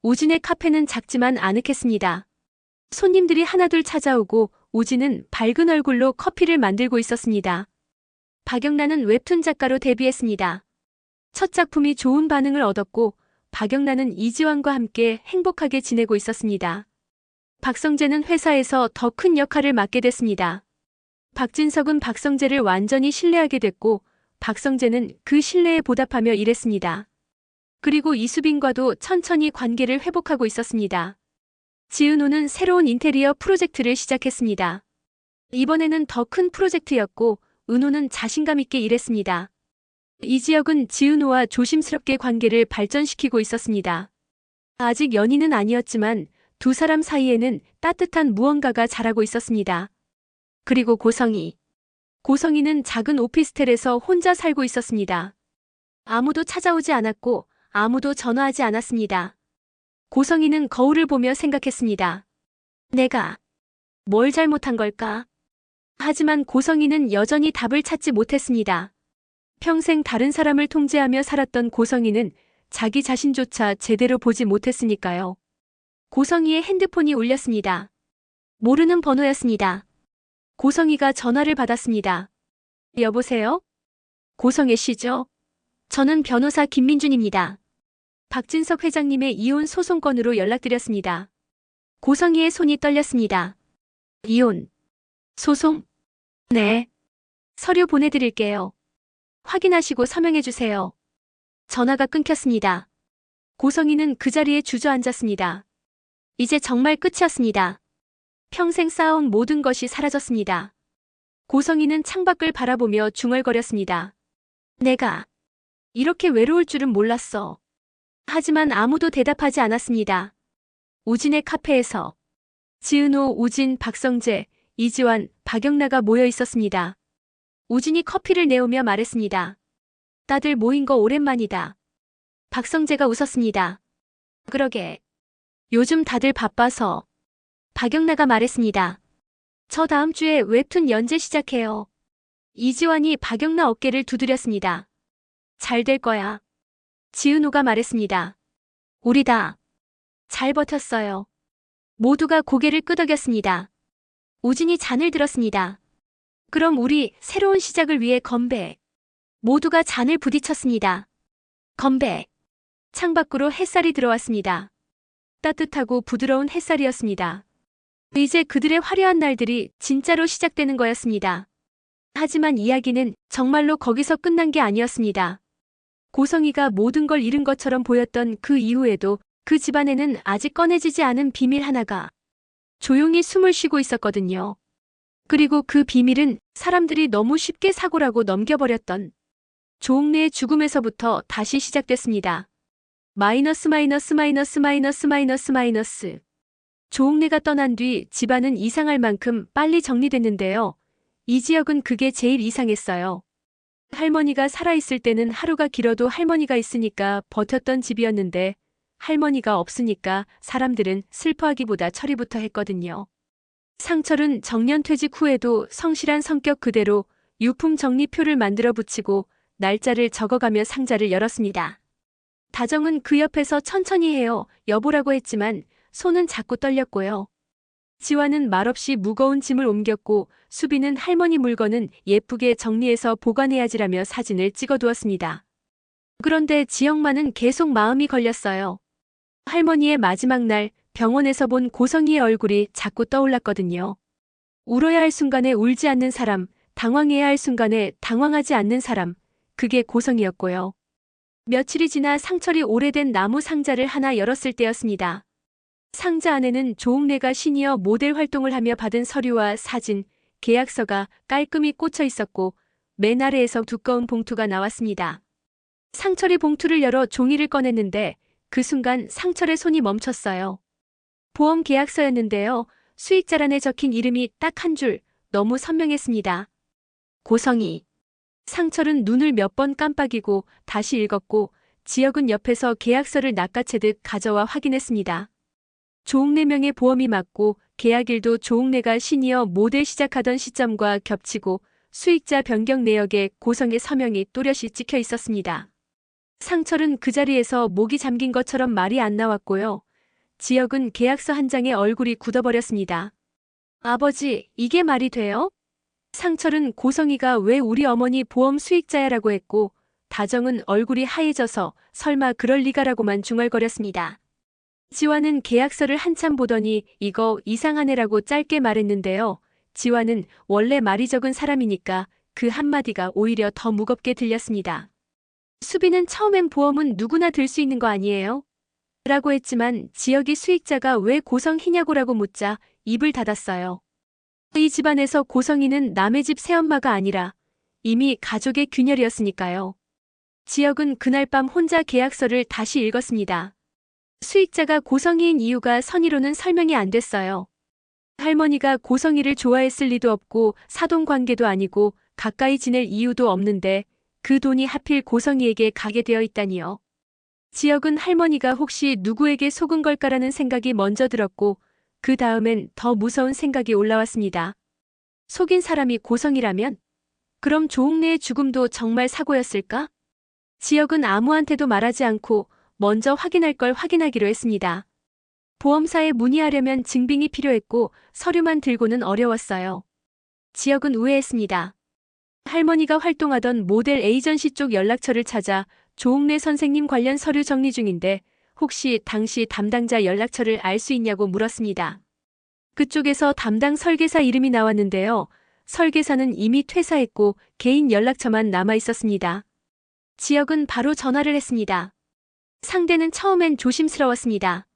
우진의 카페는 작지만 아늑했습니다. 손님들이 하나둘 찾아오고 우진은 밝은 얼굴로 커피를 만들고 있었습니다. 박영란은 웹툰 작가로 데뷔했습니다. 첫 작품이 좋은 반응을 얻었고 박영란은 이지환과 함께 행복하게 지내고 있었습니다. 박성재는 회사에서 더 큰 역할을 맡게 됐습니다. 박진석은 박성재를 완전히 신뢰하게 됐고 박성재는 그 신뢰에 보답하며 일했습니다. 그리고 이수빈과도 천천히 관계를 회복하고 있었습니다. 지은호는 새로운 인테리어 프로젝트를 시작했습니다. 이번에는 더 큰 프로젝트였고 은호는 자신감 있게 일했습니다. 이지혁은 지은호와 조심스럽게 관계를 발전시키고 있었습니다. 아직 연인은 아니었지만 두 사람 사이에는 따뜻한 무언가가 자라고 있었습니다. 그리고 고성이는 작은 오피스텔에서 혼자 살고 있었습니다. 아무도 찾아오지 않았고 아무도 전화하지 않았습니다. 고성이는 거울을 보며 생각했습니다. 내가 뭘 잘못한 걸까? 하지만 고성이는 여전히 답을 찾지 못했습니다. 평생 다른 사람을 통제하며 살았던 고성이는 자기 자신조차 제대로 보지 못했으니까요. 고성이의 핸드폰이 울렸습니다. 모르는 번호였습니다. 고성이가 전화를 받았습니다. 여보세요? 고성애 씨죠? 저는 변호사 김민준입니다. 박진석 회장님의 이혼 소송건으로 연락드렸습니다. 고성이의 손이 떨렸습니다. 이혼 소송? 네. 서류 보내드릴게요. 확인하시고 서명해주세요. 전화가 끊겼습니다. 고성이는 그 자리에 주저앉았습니다. 이제 정말 끝이었습니다. 평생 쌓아온 모든 것이 사라졌습니다. 고성이는 창밖을 바라보며 중얼거렸습니다. 내가 이렇게 외로울 줄은 몰랐어. 하지만 아무도 대답하지 않았습니다. 우진의 카페에서 지은호, 우진, 박성재, 이지환, 박영라가 모여 있었습니다. 우진이 커피를 내오며 말했습니다. 다들 모인 거 오랜만이다. 박성재가 웃었습니다. 그러게. 요즘 다들 바빠서. 박영라가 말했습니다. 저 다음 주에 웹툰 연재 시작해요. 이지환이 박영라 어깨를 두드렸습니다. 잘 될 거야. 지은호가 말했습니다. 우리 다 잘 버텼어요. 모두가 고개를 끄덕였습니다. 우진이 잔을 들었습니다. 그럼 우리 새로운 시작을 위해 건배. 모두가 잔을 부딪혔습니다. 건배. 창밖으로 햇살이 들어왔습니다. 따뜻하고 부드러운 햇살이었습니다. 이제 그들의 화려한 날들이 진짜로 시작되는 거였습니다. 하지만 이야기는 정말로 거기서 끝난 게 아니었습니다. 고성이가 모든 걸 잃은 것처럼 보였던 그 이후에도 그 집안에는 아직 꺼내지지 않은 비밀 하나가 조용히 숨을 쉬고 있었거든요. 그리고 그 비밀은 사람들이 너무 쉽게 사고라고 넘겨버렸던 조옥래의 죽음에서부터 다시 시작됐습니다. 마이너스. 조옥래가 떠난 뒤 집안은 이상할 만큼 빨리 정리됐는데요. 이 지역은 그게 제일 이상했어요. 할머니가 살아있을 때는 하루가 길어도 할머니가 있으니까 버텼던 집이었는데 할머니가 없으니까 사람들은 슬퍼하기보다 처리부터 했거든요. 상철은 정년퇴직 후에도 성실한 성격 그대로 유품 정리표를 만들어 붙이고 날짜를 적어가며 상자를 열었습니다. 다정은 그 옆에서 천천히 해요, 여보라고 했지만 손은 자꾸 떨렸고요. 지화는 말없이 무거운 짐을 옮겼고 수비는 할머니 물건은 예쁘게 정리해서 보관해야지라며 사진을 찍어두었습니다. 그런데 지영만은 계속 마음이 걸렸어요. 할머니의 마지막 날 병원에서 본 고성이의 얼굴이 자꾸 떠올랐거든요. 울어야 할 순간에 울지 않는 사람, 당황해야 할 순간에 당황하지 않는 사람, 그게 고성이었고요. 며칠이 지나 상철이 오래된 나무 상자를 하나 열었을 때였습니다. 상자 안에는 조옥래가 시니어 모델 활동을 하며 받은 서류와 사진, 계약서가 깔끔히 꽂혀 있었고 맨 아래에서 두꺼운 봉투가 나왔습니다. 상철이 봉투를 열어 종이를 꺼냈는데 그 순간 상철의 손이 멈췄어요. 보험 계약서였는데요. 수익자란에 적힌 이름이 딱 한 줄, 너무 선명했습니다. 고성이. 상철은 눈을 몇 번 깜빡이고 다시 읽었고 지혁은 옆에서 계약서를 낚아채듯 가져와 확인했습니다. 조옥래 명의 보험이 맞고 계약일도 조옥래가 시니어 모델 시작하던 시점과 겹치고 수익자 변경 내역에 고성의 서명이 또렷이 찍혀 있었습니다. 상철은 그 자리에서 목이 잠긴 것처럼 말이 안 나왔고요. 지혁은 계약서 한 장에 얼굴이 굳어버렸습니다. 아버지, 이게 말이 돼요? 상철은 고성이가 왜 우리 어머니 보험 수익자야라고 했고 다정은 얼굴이 하얘져서 설마 그럴 리가라고만 중얼거렸습니다. 지화는 계약서를 한참 보더니 이거 이상하네라고 짧게 말했는데요. 지화는 원래 말이 적은 사람이니까 그 한마디가 오히려 더 무겁게 들렸습니다. 수빈은 처음엔 보험은 누구나 들 수 있는 거 아니에요? 라고 했지만 지혁이 수익자가 왜 고성희냐고라고 묻자 입을 닫았어요. 이 집안에서 고성이는 남의 집 새엄마가 아니라 이미 가족의 균열이었으니까요. 지혁은 그날 밤 혼자 계약서를 다시 읽었습니다. 수익자가 고성이인 이유가 선의로는 설명이 안 됐어요. 할머니가 고성이를 좋아했을 리도 없고 사돈관계도 아니고 가까이 지낼 이유도 없는데 그 돈이 하필 고성이에게 가게 되어 있다니요. 지혁은 할머니가 혹시 누구에게 속은 걸까라는 생각이 먼저 들었고 그 다음엔 더 무서운 생각이 올라왔습니다. 속인 사람이 고성이라면? 그럼 조옥래의 죽음도 정말 사고였을까? 지혁은 아무한테도 말하지 않고 먼저 확인할 걸 확인하기로 했습니다. 보험사에 문의하려면 증빙이 필요했고 서류만 들고는 어려웠어요. 지혁은 우회했습니다. 할머니가 활동하던 모델 에이전시 쪽 연락처를 찾아 조옥래 선생님 관련 서류 정리 중인데 혹시 당시 담당자 연락처를 알 수 있냐고 물었습니다. 그쪽에서 담당 설계사 이름이 나왔는데요. 설계사는 이미 퇴사했고 개인 연락처만 남아 있었습니다. 지혁은 바로 전화를 했습니다. 상대는 처음엔 조심스러웠습니다.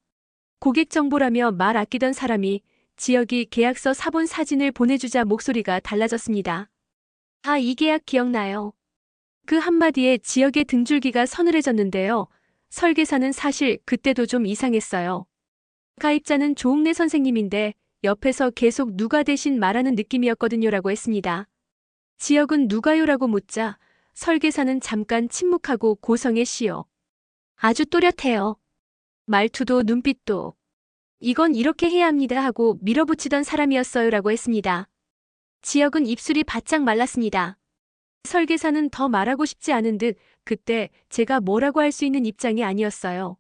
고객 정보라며 말 아끼던 사람이 지혁이 계약서 사본 사진을 보내주자 목소리가 달라졌습니다. 아, 이 계약 기억나요. 그 한마디에 지혁의 등줄기가 서늘해졌는데요. 설계사는 사실 그때도 좀 이상했어요. 가입자는 조옥래 선생님인데 옆에서 계속 누가 대신 말하는 느낌이었거든요라고 했습니다. 지혁은 누가요라고 묻자 설계사는 잠깐 침묵하고 고성의 씨요. 아주 또렷해요. 말투도 눈빛도. 이건 이렇게 해야 합니다 하고 밀어붙이던 사람이었어요라고 했습니다. 지혁은 입술이 바짝 말랐습니다. 설계사는 더 말하고 싶지 않은 듯 그때 제가 뭐라고 할 수 있는 입장이 아니었어요.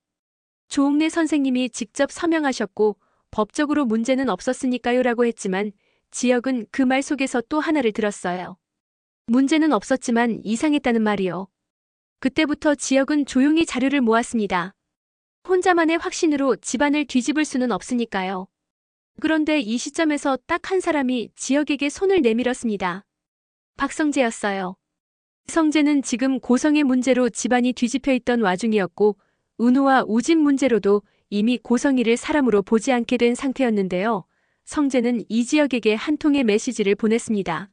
조옥래 선생님이 직접 서명하셨고 법적으로 문제는 없었으니까요라고 했지만 지혁은 그 말 속에서 또 하나를 들었어요. 문제는 없었지만 이상했다는 말이요. 그때부터 지혁은 조용히 자료를 모았습니다. 혼자만의 확신으로 집안을 뒤집을 수는 없으니까요. 그런데 이 시점에서 딱 한 사람이 지혁에게 손을 내밀었습니다. 박성재였어요. 성재는 지금 고성의 문제로 집안이 뒤집혀 있던 와중이었고 은우와 우진 문제로도 이미 고성이를 사람으로 보지 않게 된 상태였는데요. 성재는 이지혁에게 한 통의 메시지를 보냈습니다.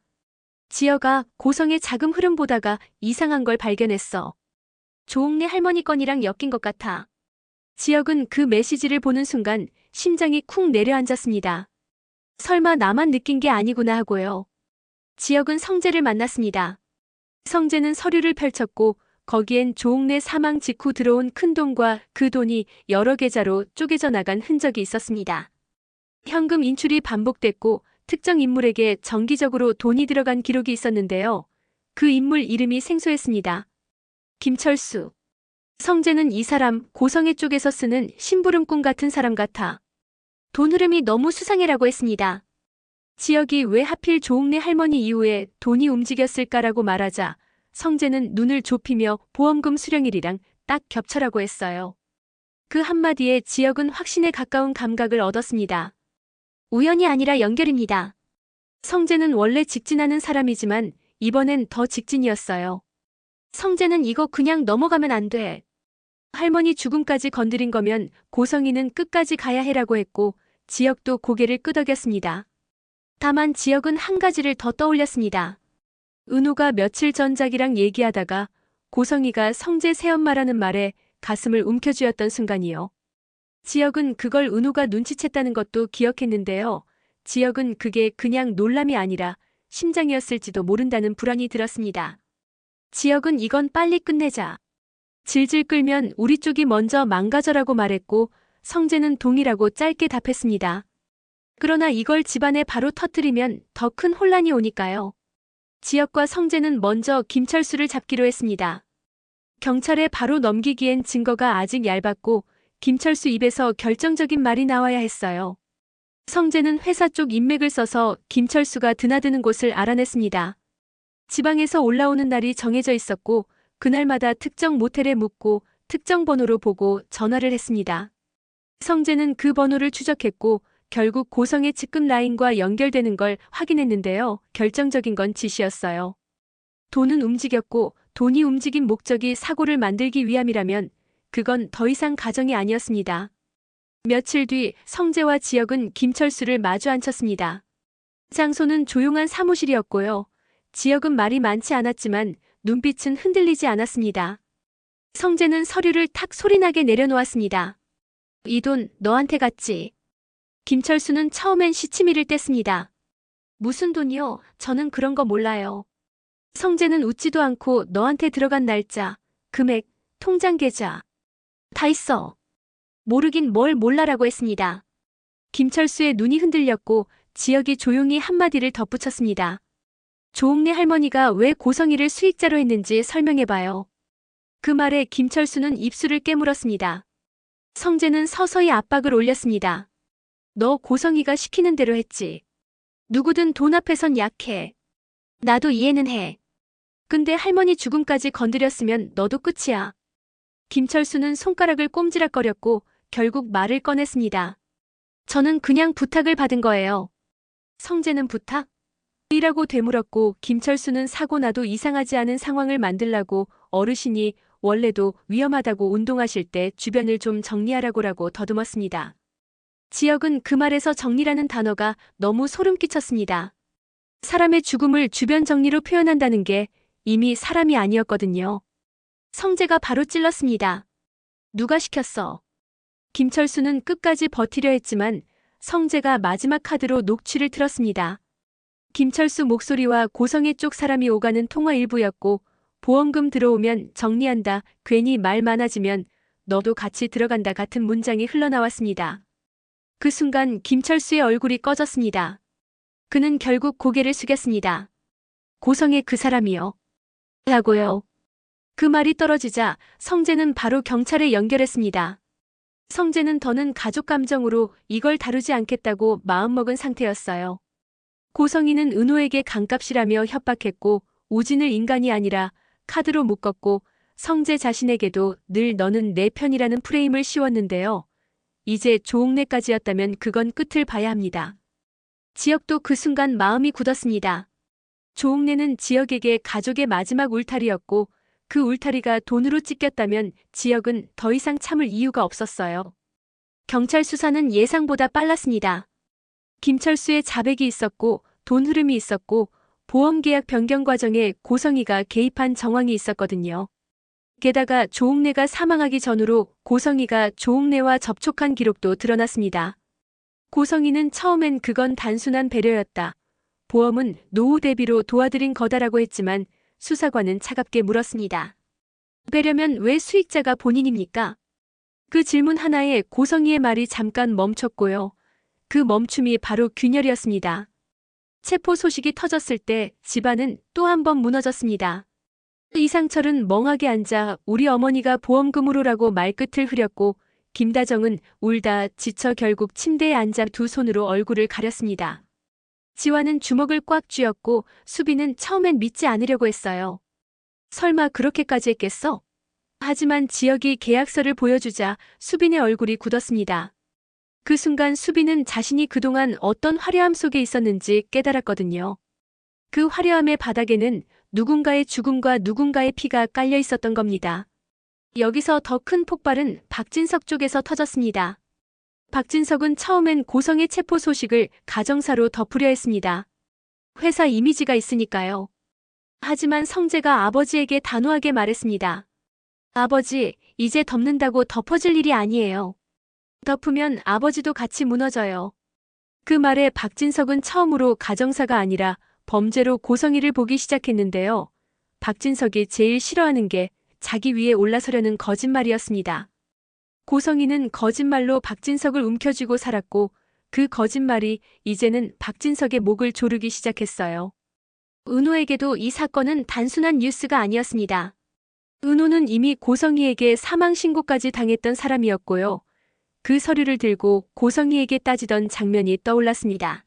지혁아, 고성의 자금 흐름 보다가 이상한 걸 발견했어. 조옥래 할머니 건이랑 엮인 것 같아. 지혁은 그 메시지를 보는 순간 심장이 쿵 내려앉았습니다. 설마 나만 느낀 게 아니구나 하고요. 지혁은 성재를 만났습니다. 성재는 서류를 펼쳤고 거기엔 조옥래 사망 직후 들어온 큰 돈과 그 돈이 여러 계좌로 쪼개져 나간 흔적이 있었습니다. 현금 인출이 반복됐고 특정 인물에게 정기적으로 돈이 들어간 기록이 있었는데요. 그 인물 이름이 생소했습니다. 김철수. 성재는 이 사람 고성애 쪽에서 쓰는 심부름꾼 같은 사람 같아. 돈 흐름이 너무 수상해라고 했습니다. 지혁이 왜 하필 조옥래 할머니 이후에 돈이 움직였을까라고 말하자 성재는 눈을 좁히며 보험금 수령일이랑 딱 겹쳐라고 했어요. 그 한마디에 지혁은 확신에 가까운 감각을 얻었습니다. 우연이 아니라 연결입니다. 성재는 원래 직진하는 사람이지만 이번엔 더 직진이었어요. 성재는 이거 그냥 넘어가면 안 돼. 할머니 죽음까지 건드린 거면 고성이는 끝까지 가야 해라고 했고 지혁도 고개를 끄덕였습니다. 다만 지혁은 한 가지를 더 떠올렸습니다. 은우가 며칠 전 자기랑 얘기하다가 고성이가 성재 새엄마라는 말에 가슴을 움켜쥐었던 순간이요. 지혁은 그걸 은우가 눈치챘다는 것도 기억했는데요. 지혁은 그게 그냥 놀람이 아니라 심장이었을지도 모른다는 불안이 들었습니다. 지혁은 이건 빨리 끝내자. 질질 끌면 우리 쪽이 먼저 망가져라고 말했고 성재는 동의라고 짧게 답했습니다. 그러나 이걸 집안에 바로 터뜨리면 더 큰 혼란이 오니까요. 지혁과 성재는 먼저 김철수를 잡기로 했습니다. 경찰에 바로 넘기기엔 증거가 아직 얇았고 김철수 입에서 결정적인 말이 나와야 했어요. 성재는 회사 쪽 인맥을 써서 김철수가 드나드는 곳을 알아냈습니다. 지방에서 올라오는 날이 정해져 있었고 그날마다 특정 모텔에 묵고 특정 번호로 보고 전화를 했습니다. 성재는 그 번호를 추적했고 결국 고성의 직급 라인과 연결되는 걸 확인했는데요. 결정적인 건 지시였어요. 돈은 움직였고 돈이 움직인 목적이 사고를 만들기 위함이라면 그건 더 이상 가정이 아니었습니다. 며칠 뒤 성재와 지혁은 김철수를 마주 앉혔습니다. 장소는 조용한 사무실이었고요. 지혁은 말이 많지 않았지만 눈빛은 흔들리지 않았습니다. 성재는 서류를 탁 소리나게 내려놓았습니다. 이 돈 너한테 갔지? 김철수는 처음엔 시치미를 뗐습니다. 무슨 돈이요? 저는 그런 거 몰라요. 성재는 웃지도 않고 너한테 들어간 날짜, 금액, 통장 계좌 다 있어. 모르긴 뭘 몰라라고 했습니다. 김철수의 눈이 흔들렸고 지혁이 조용히 한마디를 덧붙였습니다. 조옥래 할머니가 왜 고성이를 수익자로 했는지 설명해봐요. 그 말에 김철수는 입술을 깨물었습니다. 성재는 서서히 압박을 올렸습니다. 너 고성이가 시키는 대로 했지. 누구든 돈 앞에선 약해. 나도 이해는 해. 근데 할머니 죽음까지 건드렸으면 너도 끝이야. 김철수는 손가락을 꼼지락거렸고 결국 말을 꺼냈습니다. 저는 그냥 부탁을 받은 거예요. 성재는 부탁? 이라고 되물었고 김철수는 사고 나도 이상하지 않은 상황을 만들라고 어르신이 원래도 위험하다고 운동하실 때 주변을 좀 정리하라고라고 더듬었습니다. 지혁은 그 말에서 정리라는 단어가 너무 소름 끼쳤습니다. 사람의 죽음을 주변 정리로 표현한다는 게 이미 사람이 아니었거든요. 성재가 바로 찔렀습니다. 누가 시켰어? 김철수는 끝까지 버티려 했지만 성재가 마지막 카드로 녹취를 틀었습니다. 김철수 목소리와 고성애 쪽 사람이 오가는 통화 일부였고 보험금 들어오면 정리한다. 괜히 말 많아지면 너도 같이 들어간다 같은 문장이 흘러나왔습니다. 그 순간 김철수의 얼굴이 꺼졌습니다. 그는 결국 고개를 숙였습니다. 고성애 그 사람이요. 라고요. 그 말이 떨어지자 성재는 바로 경찰에 연결했습니다. 성재는 더는 가족 감정으로 이걸 다루지 않겠다고 마음먹은 상태였어요. 고성이는 은호에게 강값이라며 협박했고 우진을 인간이 아니라 카드로 묶었고 성재 자신에게도 늘 너는 내 편이라는 프레임을 씌웠는데요. 이제 조옥래까지였다면 그건 끝을 봐야 합니다. 지혁도 그 순간 마음이 굳었습니다. 조옥래는 지혁에게 가족의 마지막 울타리였고 그 울타리가 돈으로 찢겼다면 지혁은 더 이상 참을 이유가 없었어요. 경찰 수사는 예상보다 빨랐습니다. 김철수의 자백이 있었고 돈 흐름이 있었고 보험계약 변경 과정에 고성이가 개입한 정황이 있었거든요. 게다가 조옥래가 사망하기 전후로 고성이가 조옥래와 접촉한 기록도 드러났습니다. 고성이는 처음엔 그건 단순한 배려였다. 보험은 노후 대비로 도와드린 거다라고 했지만 수사관은 차갑게 물었습니다. 배려면 왜 수익자가 본인입니까? 그 질문 하나에 고성이의 말이 잠깐 멈췄고요. 그 멈춤이 바로 균열이었습니다. 체포 소식이 터졌을 때 집안은 또 한 번 무너졌습니다. 이상철은 멍하게 앉아 우리 어머니가 보험금으로라고 말끝을 흐렸고 김다정은 울다 지쳐 결국 침대에 앉아 두 손으로 얼굴을 가렸습니다. 지화는 주먹을 꽉 쥐었고 수빈은 처음엔 믿지 않으려고 했어요. 설마 그렇게까지 했겠어? 하지만 지혁이 계약서를 보여주자 수빈의 얼굴이 굳었습니다. 그 순간 수빈은 자신이 그동안 어떤 화려함 속에 있었는지 깨달았거든요. 그 화려함의 바닥에는 누군가의 죽음과 누군가의 피가 깔려 있었던 겁니다. 여기서 더 큰 폭발은 박진석 쪽에서 터졌습니다. 박진석은 처음엔 고성의 체포 소식을 가정사로 덮으려 했습니다. 회사 이미지가 있으니까요. 하지만 성재가 아버지에게 단호하게 말했습니다. 아버지, 이제 덮는다고 덮어질 일이 아니에요. 덮으면 아버지도 같이 무너져요. 그 말에 박진석은 처음으로 가정사가 아니라 범죄로 고성희를 보기 시작했는데요. 박진석이 제일 싫어하는 게 자기 위에 올라서려는 거짓말이었습니다. 고성희는 거짓말로 박진석을 움켜쥐고 살았고 그 거짓말이 이제는 박진석의 목을 조르기 시작했어요. 은호에게도 이 사건은 단순한 뉴스가 아니었습니다. 은호는 이미 고성희에게 사망 신고까지 당했던 사람이었고요. 그 서류를 들고 고성희에게 따지던 장면이 떠올랐습니다.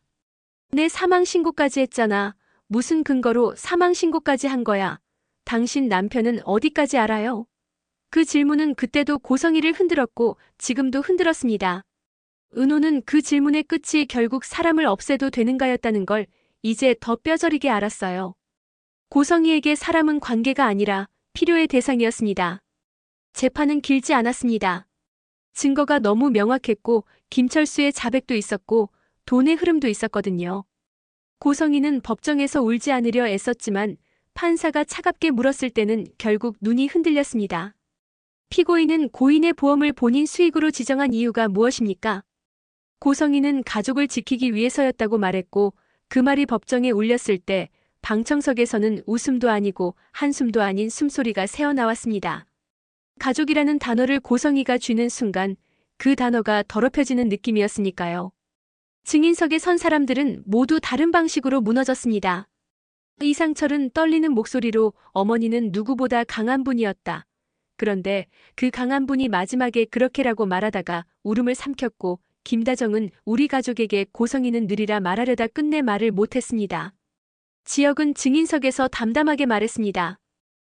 내 사망 신고까지 했잖아. 무슨 근거로 사망 신고까지 한 거야? 당신 남편은 어디까지 알아요? 그 질문은 그때도 고성희를 흔들었고 지금도 흔들었습니다. 은호는 그 질문의 끝이 결국 사람을 없애도 되는가였다는 걸 이제 더 뼈저리게 알았어요. 고성희에게 사람은 관계가 아니라 필요의 대상이었습니다. 재판은 길지 않았습니다. 증거가 너무 명확했고 김철수의 자백도 있었고 돈의 흐름도 있었거든요. 고성희는 법정에서 울지 않으려 애썼지만 판사가 차갑게 물었을 때는 결국 눈이 흔들렸습니다. 피고인은 고인의 보험을 본인 수익으로 지정한 이유가 무엇입니까? 고성희는 가족을 지키기 위해서였다고 말했고 그 말이 법정에 울렸을 때 방청석에서는 웃음도 아니고 한숨도 아닌 숨소리가 새어나왔습니다. 가족이라는 단어를 고성희가 쥐는 순간 그 단어가 더럽혀지는 느낌이었으니까요. 증인석에 선 사람들은 모두 다른 방식으로 무너졌습니다. 이상철은 떨리는 목소리로 어머니는 누구보다 강한 분이었다. 그런데 그 강한 분이 마지막에 그렇게라고 말하다가 울음을 삼켰고 김다정은 우리 가족에게 고성희는 느리라 말하려다 끝내 말을 못했습니다. 지역은 증인석에서 담담하게 말했습니다.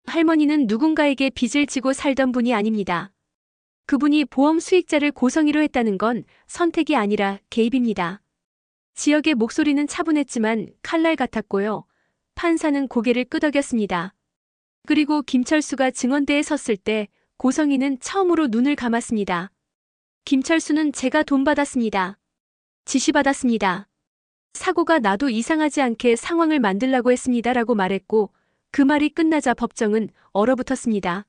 할머니는 누군가에게 빚을 지고 살던 분이 아닙니다. 그분이 보험 수익자를 고성희로 했다는 건 선택이 아니라 개입입니다. 지역의 목소리는 차분했지만 칼날 같았고요. 판사는 고개를 끄덕였습니다. 그리고 김철수가 증언대에 섰을 때 고성희는 처음으로 눈을 감았습니다. 김철수는 제가 돈 받았습니다. 지시받았습니다. 사고가 나도 이상하지 않게 상황을 만들라고 했습니다라고 말했고 그 말이 끝나자 법정은 얼어붙었습니다.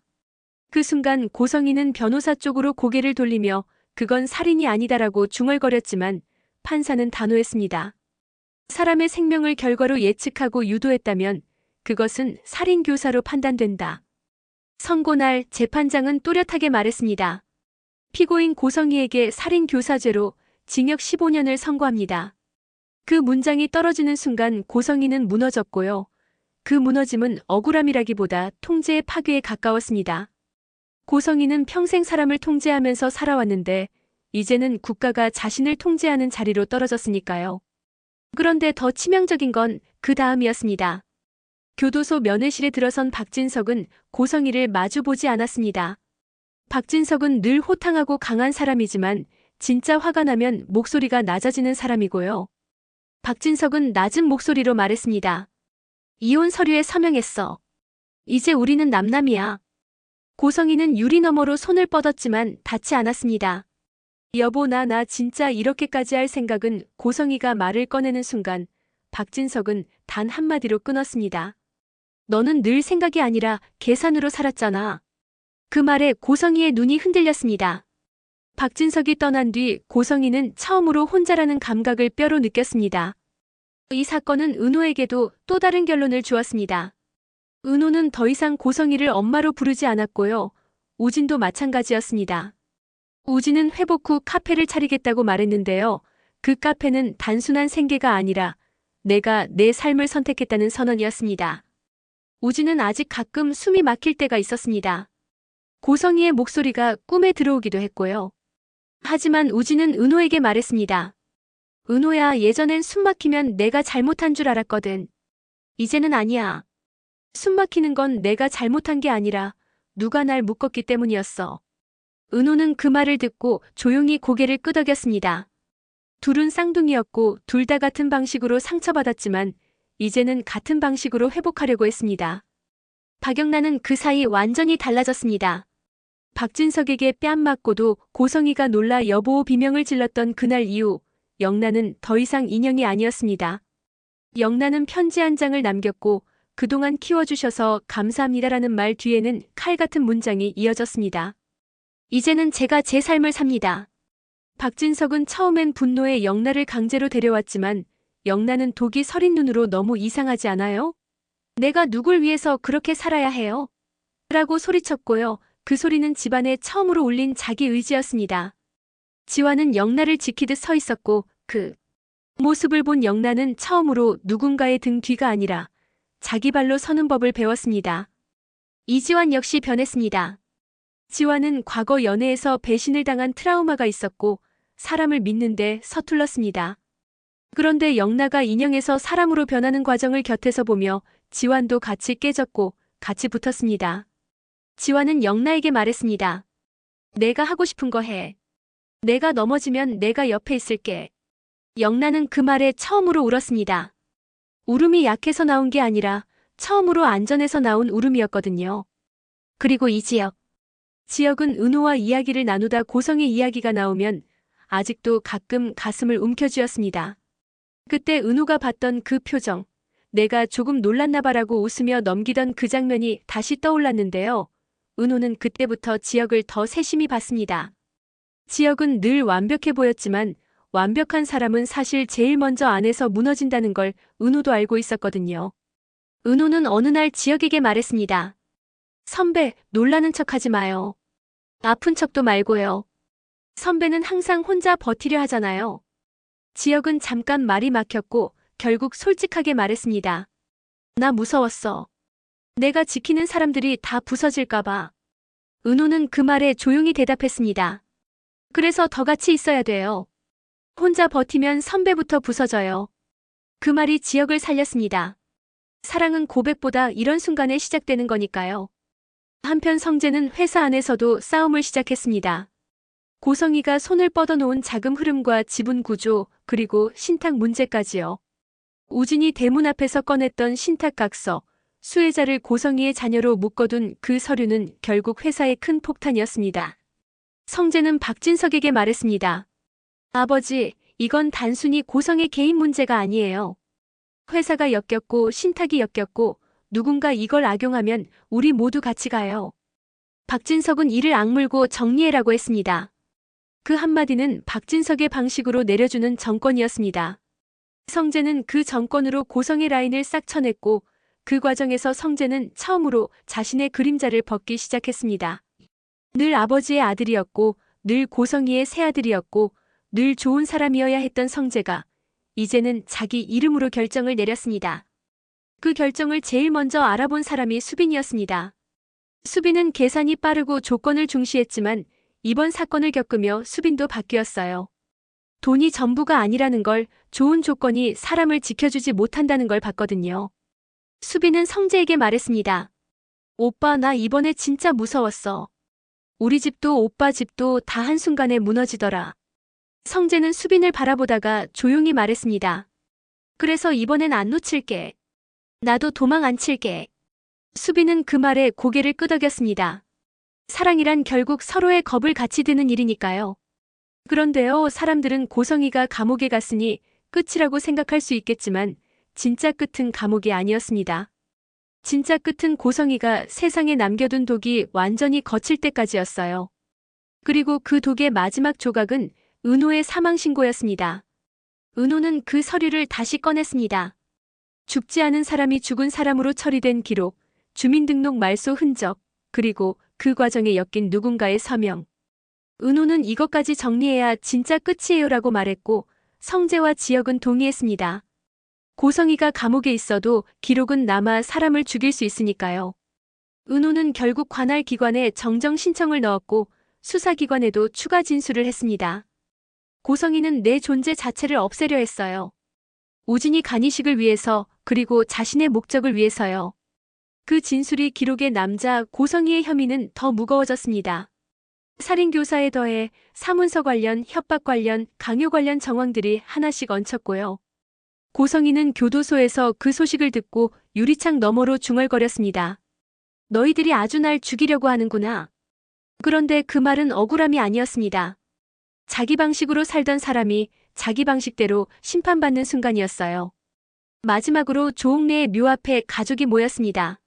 그 순간 고성희는 변호사 쪽으로 고개를 돌리며 그건 살인이 아니다라고 중얼거렸지만 판사는 단호했습니다. 사람의 생명을 결과로 예측하고 유도했다면 그것은 살인교사로 판단된다. 선고날 재판장은 또렷하게 말했습니다. 피고인 고성희에게 살인교사죄로 징역 15년을 선고합니다. 그 문장이 떨어지는 순간 고성희는 무너졌고요. 그 무너짐은 억울함이라기보다 통제의 파괴에 가까웠습니다. 고성희는 평생 사람을 통제하면서 살아왔는데 이제는 국가가 자신을 통제하는 자리로 떨어졌으니까요. 그런데 더 치명적인 건 그 다음이었습니다. 교도소 면회실에 들어선 박진석은 고성희를 마주보지 않았습니다. 박진석은 늘 호탕하고 강한 사람이지만 진짜 화가 나면 목소리가 낮아지는 사람이고요. 박진석은 낮은 목소리로 말했습니다. 이혼 서류에 서명했어. 이제 우리는 남남이야. 고성희는 유리 너머로 손을 뻗었지만 닿지 않았습니다. 여보 나 진짜 이렇게까지 할 생각은 고성희가 말을 꺼내는 순간 박진석은 단 한마디로 끊었습니다. 너는 늘 생각이 아니라 계산으로 살았잖아. 그 말에 고성희의 눈이 흔들렸습니다. 박진석이 떠난 뒤 고성희는 처음으로 혼자라는 감각을 뼈로 느꼈습니다. 이 사건은 은호에게도 또 다른 결론을 주었습니다. 은호는 더 이상 고성희를 엄마로 부르지 않았고요. 우진도 마찬가지였습니다. 우진은 회복 후 카페를 차리겠다고 말했는데요. 그 카페는 단순한 생계가 아니라 내가 내 삶을 선택했다는 선언이었습니다. 우진은 아직 가끔 숨이 막힐 때가 있었습니다. 고성희의 목소리가 꿈에 들어오기도 했고요. 하지만 우진은 은호에게 말했습니다. 은호야, 예전엔 숨 막히면 내가 잘못한 줄 알았거든. 이제는 아니야. 숨 막히는 건 내가 잘못한 게 아니라 누가 날 묶었기 때문이었어. 은호는 그 말을 듣고 조용히 고개를 끄덕였습니다. 둘은 쌍둥이였고 둘 다 같은 방식으로 상처받았지만 이제는 같은 방식으로 회복하려고 했습니다. 박영란은 그 사이 완전히 달라졌습니다. 박진석에게 뺨 맞고도 고성희가 놀라 여보 비명을 질렀던 그날 이후 영란은 더 이상 인형이 아니었습니다. 영란은 편지 한 장을 남겼고 그동안 키워주셔서 감사합니다라는 말 뒤에는 칼 같은 문장이 이어졌습니다. 이제는 제가 제 삶을 삽니다. 박진석은 처음엔 분노에 영란을 강제로 데려왔지만 영란은 독이 서린 눈으로 너무 이상하지 않아요? 내가 누굴 위해서 그렇게 살아야 해요? 라고 소리쳤고요. 그 소리는 집안에 처음으로 울린 자기 의지였습니다. 지화는 영란을 지키듯 서 있었고 그 모습을 본 영란은 처음으로 누군가의 등 뒤가 아니라 자기 발로 서는 법을 배웠습니다. 이지환 역시 변했습니다. 지화는 과거 연애에서 배신을 당한 트라우마가 있었고 사람을 믿는데 서툴렀습니다. 그런데 영나가 인형에서 사람으로 변하는 과정을 곁에서 보며 지환도 같이 깨졌고 같이 붙었습니다. 지환은 영나에게 말했습니다. 내가 하고 싶은 거 해. 내가 넘어지면 내가 옆에 있을게. 영나는 그 말에 처음으로 울었습니다. 울음이 약해서 나온 게 아니라 처음으로 안전해서 나온 울음이었거든요. 그리고 이 지역은 은호와 이야기를 나누다 고성의 이야기가 나오면 아직도 가끔 가슴을 움켜쥐었습니다. 그때 은호가 봤던 그 표정, 내가 조금 놀랐나 봐라고 웃으며 넘기던 그 장면이 다시 떠올랐는데요. 은호는 그때부터 지역을 더 세심히 봤습니다. 지역은 늘 완벽해 보였지만 완벽한 사람은 사실 제일 먼저 안에서 무너진다는 걸 은호도 알고 있었거든요. 은호는 어느 날 지역에게 말했습니다. 선배, 놀라는 척하지 마요. 아픈 척도 말고요. 선배는 항상 혼자 버티려 하잖아요. 지역은 잠깐 말이 막혔고 결국 솔직하게 말했습니다. 나 무서웠어. 내가 지키는 사람들이 다 부서질까봐. 은호는 그 말에 조용히 대답했습니다. 그래서 더 같이 있어야 돼요. 혼자 버티면 선배부터 부서져요. 그 말이 지역을 살렸습니다. 사랑은 고백보다 이런 순간에 시작되는 거니까요. 한편 성재는 회사 안에서도 싸움을 시작했습니다. 고성이가 손을 뻗어놓은 자금 흐름과 지분 구조, 그리고 신탁 문제까지요. 우진이 대문 앞에서 꺼냈던 신탁각서, 수혜자를 고성이의 자녀로 묶어둔 그 서류는 결국 회사의 큰 폭탄이었습니다. 성재는 박진석에게 말했습니다. 아버지, 이건 단순히 고성의 개인 문제가 아니에요. 회사가 엮였고 신탁이 엮였고 누군가 이걸 악용하면 우리 모두 같이 가요. 박진석은 이를 악물고 정리해라고 했습니다. 그 한마디는 박진석의 방식으로 내려주는 정권이었습니다. 성재는 그 정권으로 고성의 라인을 싹 쳐냈고 그 과정에서 성재는 처음으로 자신의 그림자를 벗기 시작했습니다. 늘 아버지의 아들이었고 늘 고성이의 새아들이었고 늘 좋은 사람이어야 했던 성재가 이제는 자기 이름으로 결정을 내렸습니다. 그 결정을 제일 먼저 알아본 사람이 수빈이었습니다. 수빈은 계산이 빠르고 조건을 중시했지만 이번 사건을 겪으며 수빈도 바뀌었어요. 돈이 전부가 아니라는 걸, 좋은 조건이 사람을 지켜주지 못한다는 걸 봤거든요. 수빈은 성재에게 말했습니다. 오빠, 나 이번에 진짜 무서웠어. 우리 집도 오빠 집도 다 한순간에 무너지더라. 성재는 수빈을 바라보다가 조용히 말했습니다. 그래서 이번엔 안 놓칠게. 나도 도망 안 칠게. 수빈은 그 말에 고개를 끄덕였습니다. 사랑이란 결국 서로의 겁을 같이 드는 일이니까요. 그런데요, 사람들은 고성이가 감옥에 갔으니 끝이라고 생각할 수 있겠지만 진짜 끝은 감옥이 아니었습니다. 진짜 끝은 고성이가 세상에 남겨둔 독이 완전히 거칠 때까지였어요. 그리고 그 독의 마지막 조각은 은호의 사망 신고였습니다. 은호는 그 서류를 다시 꺼냈습니다. 죽지 않은 사람이 죽은 사람으로 처리된 기록, 주민등록 말소 흔적, 그리고 그 과정에 엮인 누군가의 서명. 은호는 이것까지 정리해야 진짜 끝이에요라고 말했고 성재와 지역은 동의했습니다. 고성이가 감옥에 있어도 기록은 남아 사람을 죽일 수 있으니까요. 은호는 결국 관할 기관에 정정 신청을 넣었고 수사기관에도 추가 진술을 했습니다. 고성이는 내 존재 자체를 없애려 했어요. 우진이 간이식을 위해서, 그리고 자신의 목적을 위해서요. 그 진술이 기록에 남자 고성이의 혐의는 더 무거워졌습니다. 살인교사에 더해 사문서 관련, 협박 관련, 강요 관련 정황들이 하나씩 얹혔고요. 고성이는 교도소에서 그 소식을 듣고 유리창 너머로 중얼거렸습니다. 너희들이 아주 날 죽이려고 하는구나. 그런데 그 말은 억울함이 아니었습니다. 자기 방식으로 살던 사람이 자기 방식대로 심판받는 순간이었어요. 마지막으로 조옥래의 묘 앞에 가족이 모였습니다.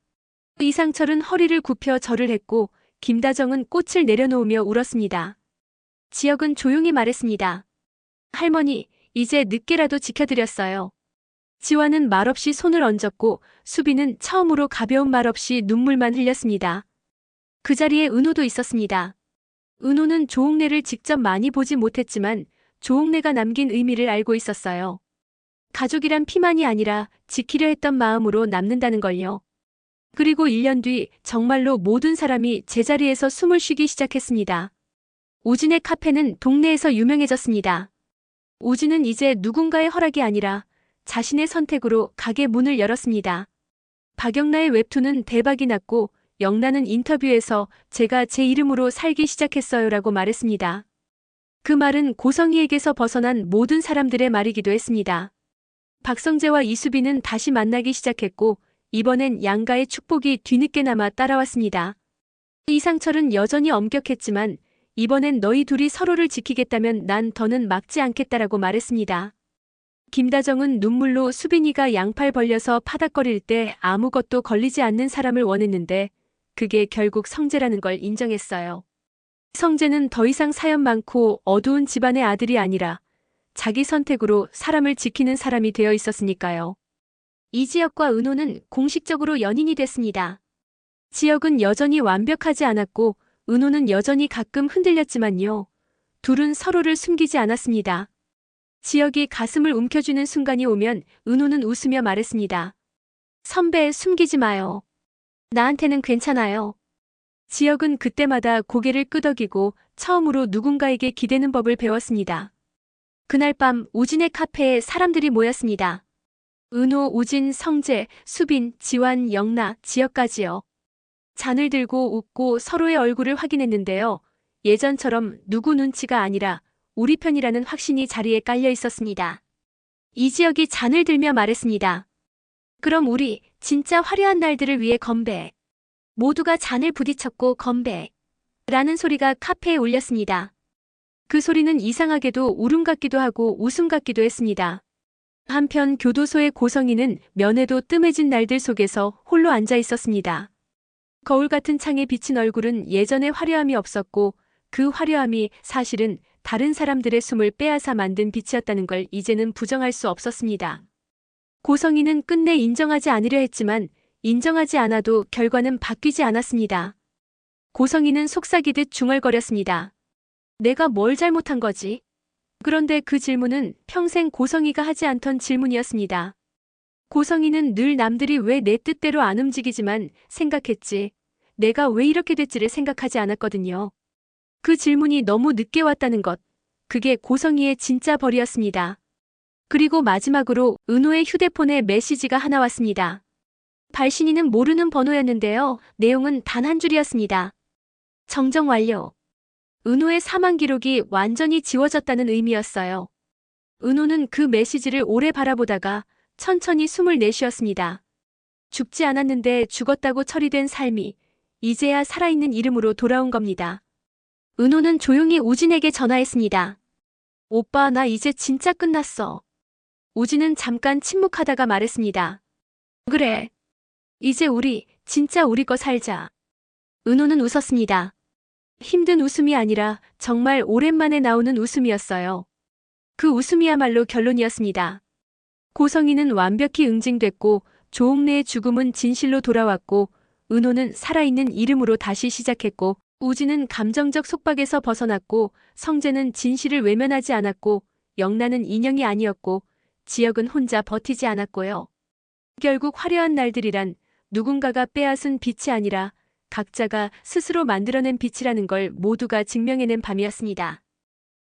이상철은 허리를 굽혀 절을 했고 김다정은 꽃을 내려놓으며 울었습니다. 지역은 조용히 말했습니다. 할머니, 이제 늦게라도 지켜드렸어요. 지환은 말없이 손을 얹었고 수빈은 처음으로 가벼운 말 없이 눈물만 흘렸습니다. 그 자리에 은호도 있었습니다. 은호는 조옥래를 직접 많이 보지 못했지만 조옥래가 남긴 의미를 알고 있었어요. 가족이란 피만이 아니라 지키려 했던 마음으로 남는다는 걸요. 그리고 1년 뒤 정말로 모든 사람이 제자리에서 숨을 쉬기 시작했습니다. 우진의 카페는 동네에서 유명해졌습니다. 우진은 이제 누군가의 허락이 아니라 자신의 선택으로 가게 문을 열었습니다. 박영나의 웹툰은 대박이 났고 영나는 인터뷰에서 제가 제 이름으로 살기 시작했어요라고 말했습니다. 그 말은 고성희에게서 벗어난 모든 사람들의 말이기도 했습니다. 박성재와 이수빈은 다시 만나기 시작했고 이번엔 양가의 축복이 뒤늦게나마 따라왔습니다. 이상철은 여전히 엄격했지만 이번엔 너희 둘이 서로를 지키겠다면 난 더는 막지 않겠다라고 말했습니다. 김다정은 눈물로 수빈이가 양팔 벌려서 파닥거릴 때 아무것도 걸리지 않는 사람을 원했는데 그게 결국 성재라는 걸 인정했어요. 성재는 더 이상 사연 많고 어두운 집안의 아들이 아니라 자기 선택으로 사람을 지키는 사람이 되어 있었으니까요. 이지혁과 은호는 공식적으로 연인이 됐습니다. 지혁은 여전히 완벽하지 않았고 은호는 여전히 가끔 흔들렸지만요. 둘은 서로를 숨기지 않았습니다. 지혁이 가슴을 움켜쥐는 순간이 오면 은호는 웃으며 말했습니다. 선배, 숨기지 마요. 나한테는 괜찮아요. 지혁은 그때마다 고개를 끄덕이고 처음으로 누군가에게 기대는 법을 배웠습니다. 그날 밤 우진의 카페에 사람들이 모였습니다. 은호, 우진, 성재, 수빈, 지환, 영나, 지혁까지요. 잔을 들고 웃고 서로의 얼굴을 확인했는데요. 예전처럼 누구 눈치가 아니라 우리 편이라는 확신이 자리에 깔려 있었습니다. 이지혁이 잔을 들며 말했습니다. 그럼 우리 진짜 화려한 날들을 위해 건배. 모두가 잔을 부딪혔고 건배. 라는 소리가 카페에 울렸습니다. 그 소리는 이상하게도 울음 같기도 하고 웃음 같기도 했습니다. 한편 교도소의 고성희는 면회도 뜸해진 날들 속에서 홀로 앉아 있었습니다. 거울 같은 창에 비친 얼굴은 예전의 화려함이 없었고 그 화려함이 사실은 다른 사람들의 숨을 빼앗아 만든 빛이었다는 걸 이제는 부정할 수 없었습니다. 고성희는 끝내 인정하지 않으려 했지만 인정하지 않아도 결과는 바뀌지 않았습니다. 고성희는 속삭이듯 중얼거렸습니다. 내가 뭘 잘못한 거지? 그런데 그 질문은 평생 고성희가 하지 않던 질문이었습니다. 고성희는 늘 남들이 왜 내 뜻대로 안 움직이지만 생각했지. 내가 왜 이렇게 됐지를 생각하지 않았거든요. 그 질문이 너무 늦게 왔다는 것. 그게 고성희의 진짜 벌이었습니다. 그리고 마지막으로 은호의 휴대폰에 메시지가 하나 왔습니다. 발신인은 모르는 번호였는데요. 내용은 단 한 줄이었습니다. 정정 완료. 은호의 사망 기록이 완전히 지워졌다는 의미였어요. 은호는 그 메시지를 오래 바라보다가 천천히 숨을 내쉬었습니다. 죽지 않았는데 죽었다고 처리된 삶이 이제야 살아있는 이름으로 돌아온 겁니다. 은호는 조용히 우진에게 전화했습니다. 오빠, 나 이제 진짜 끝났어. 우진은 잠깐 침묵하다가 말했습니다. 그래. 이제 우리 진짜 우리 거 살자. 은호는 웃었습니다. 힘든 웃음이 아니라 정말 오랜만에 나오는 웃음이었어요. 그 웃음이야말로 결론이었습니다. 고성희는 완벽히 응징됐고 조옥래의 죽음은 진실로 돌아왔고 은호는 살아있는 이름으로 다시 시작했고 우진은 감정적 속박에서 벗어났고 성재는 진실을 외면하지 않았고 영나는 인형이 아니었고 지혁은 혼자 버티지 않았고요. 결국 화려한 날들이란 누군가가 빼앗은 빛이 아니라 각자가 스스로 만들어낸 빛이라는 걸 모두가 증명해낸 밤이었습니다.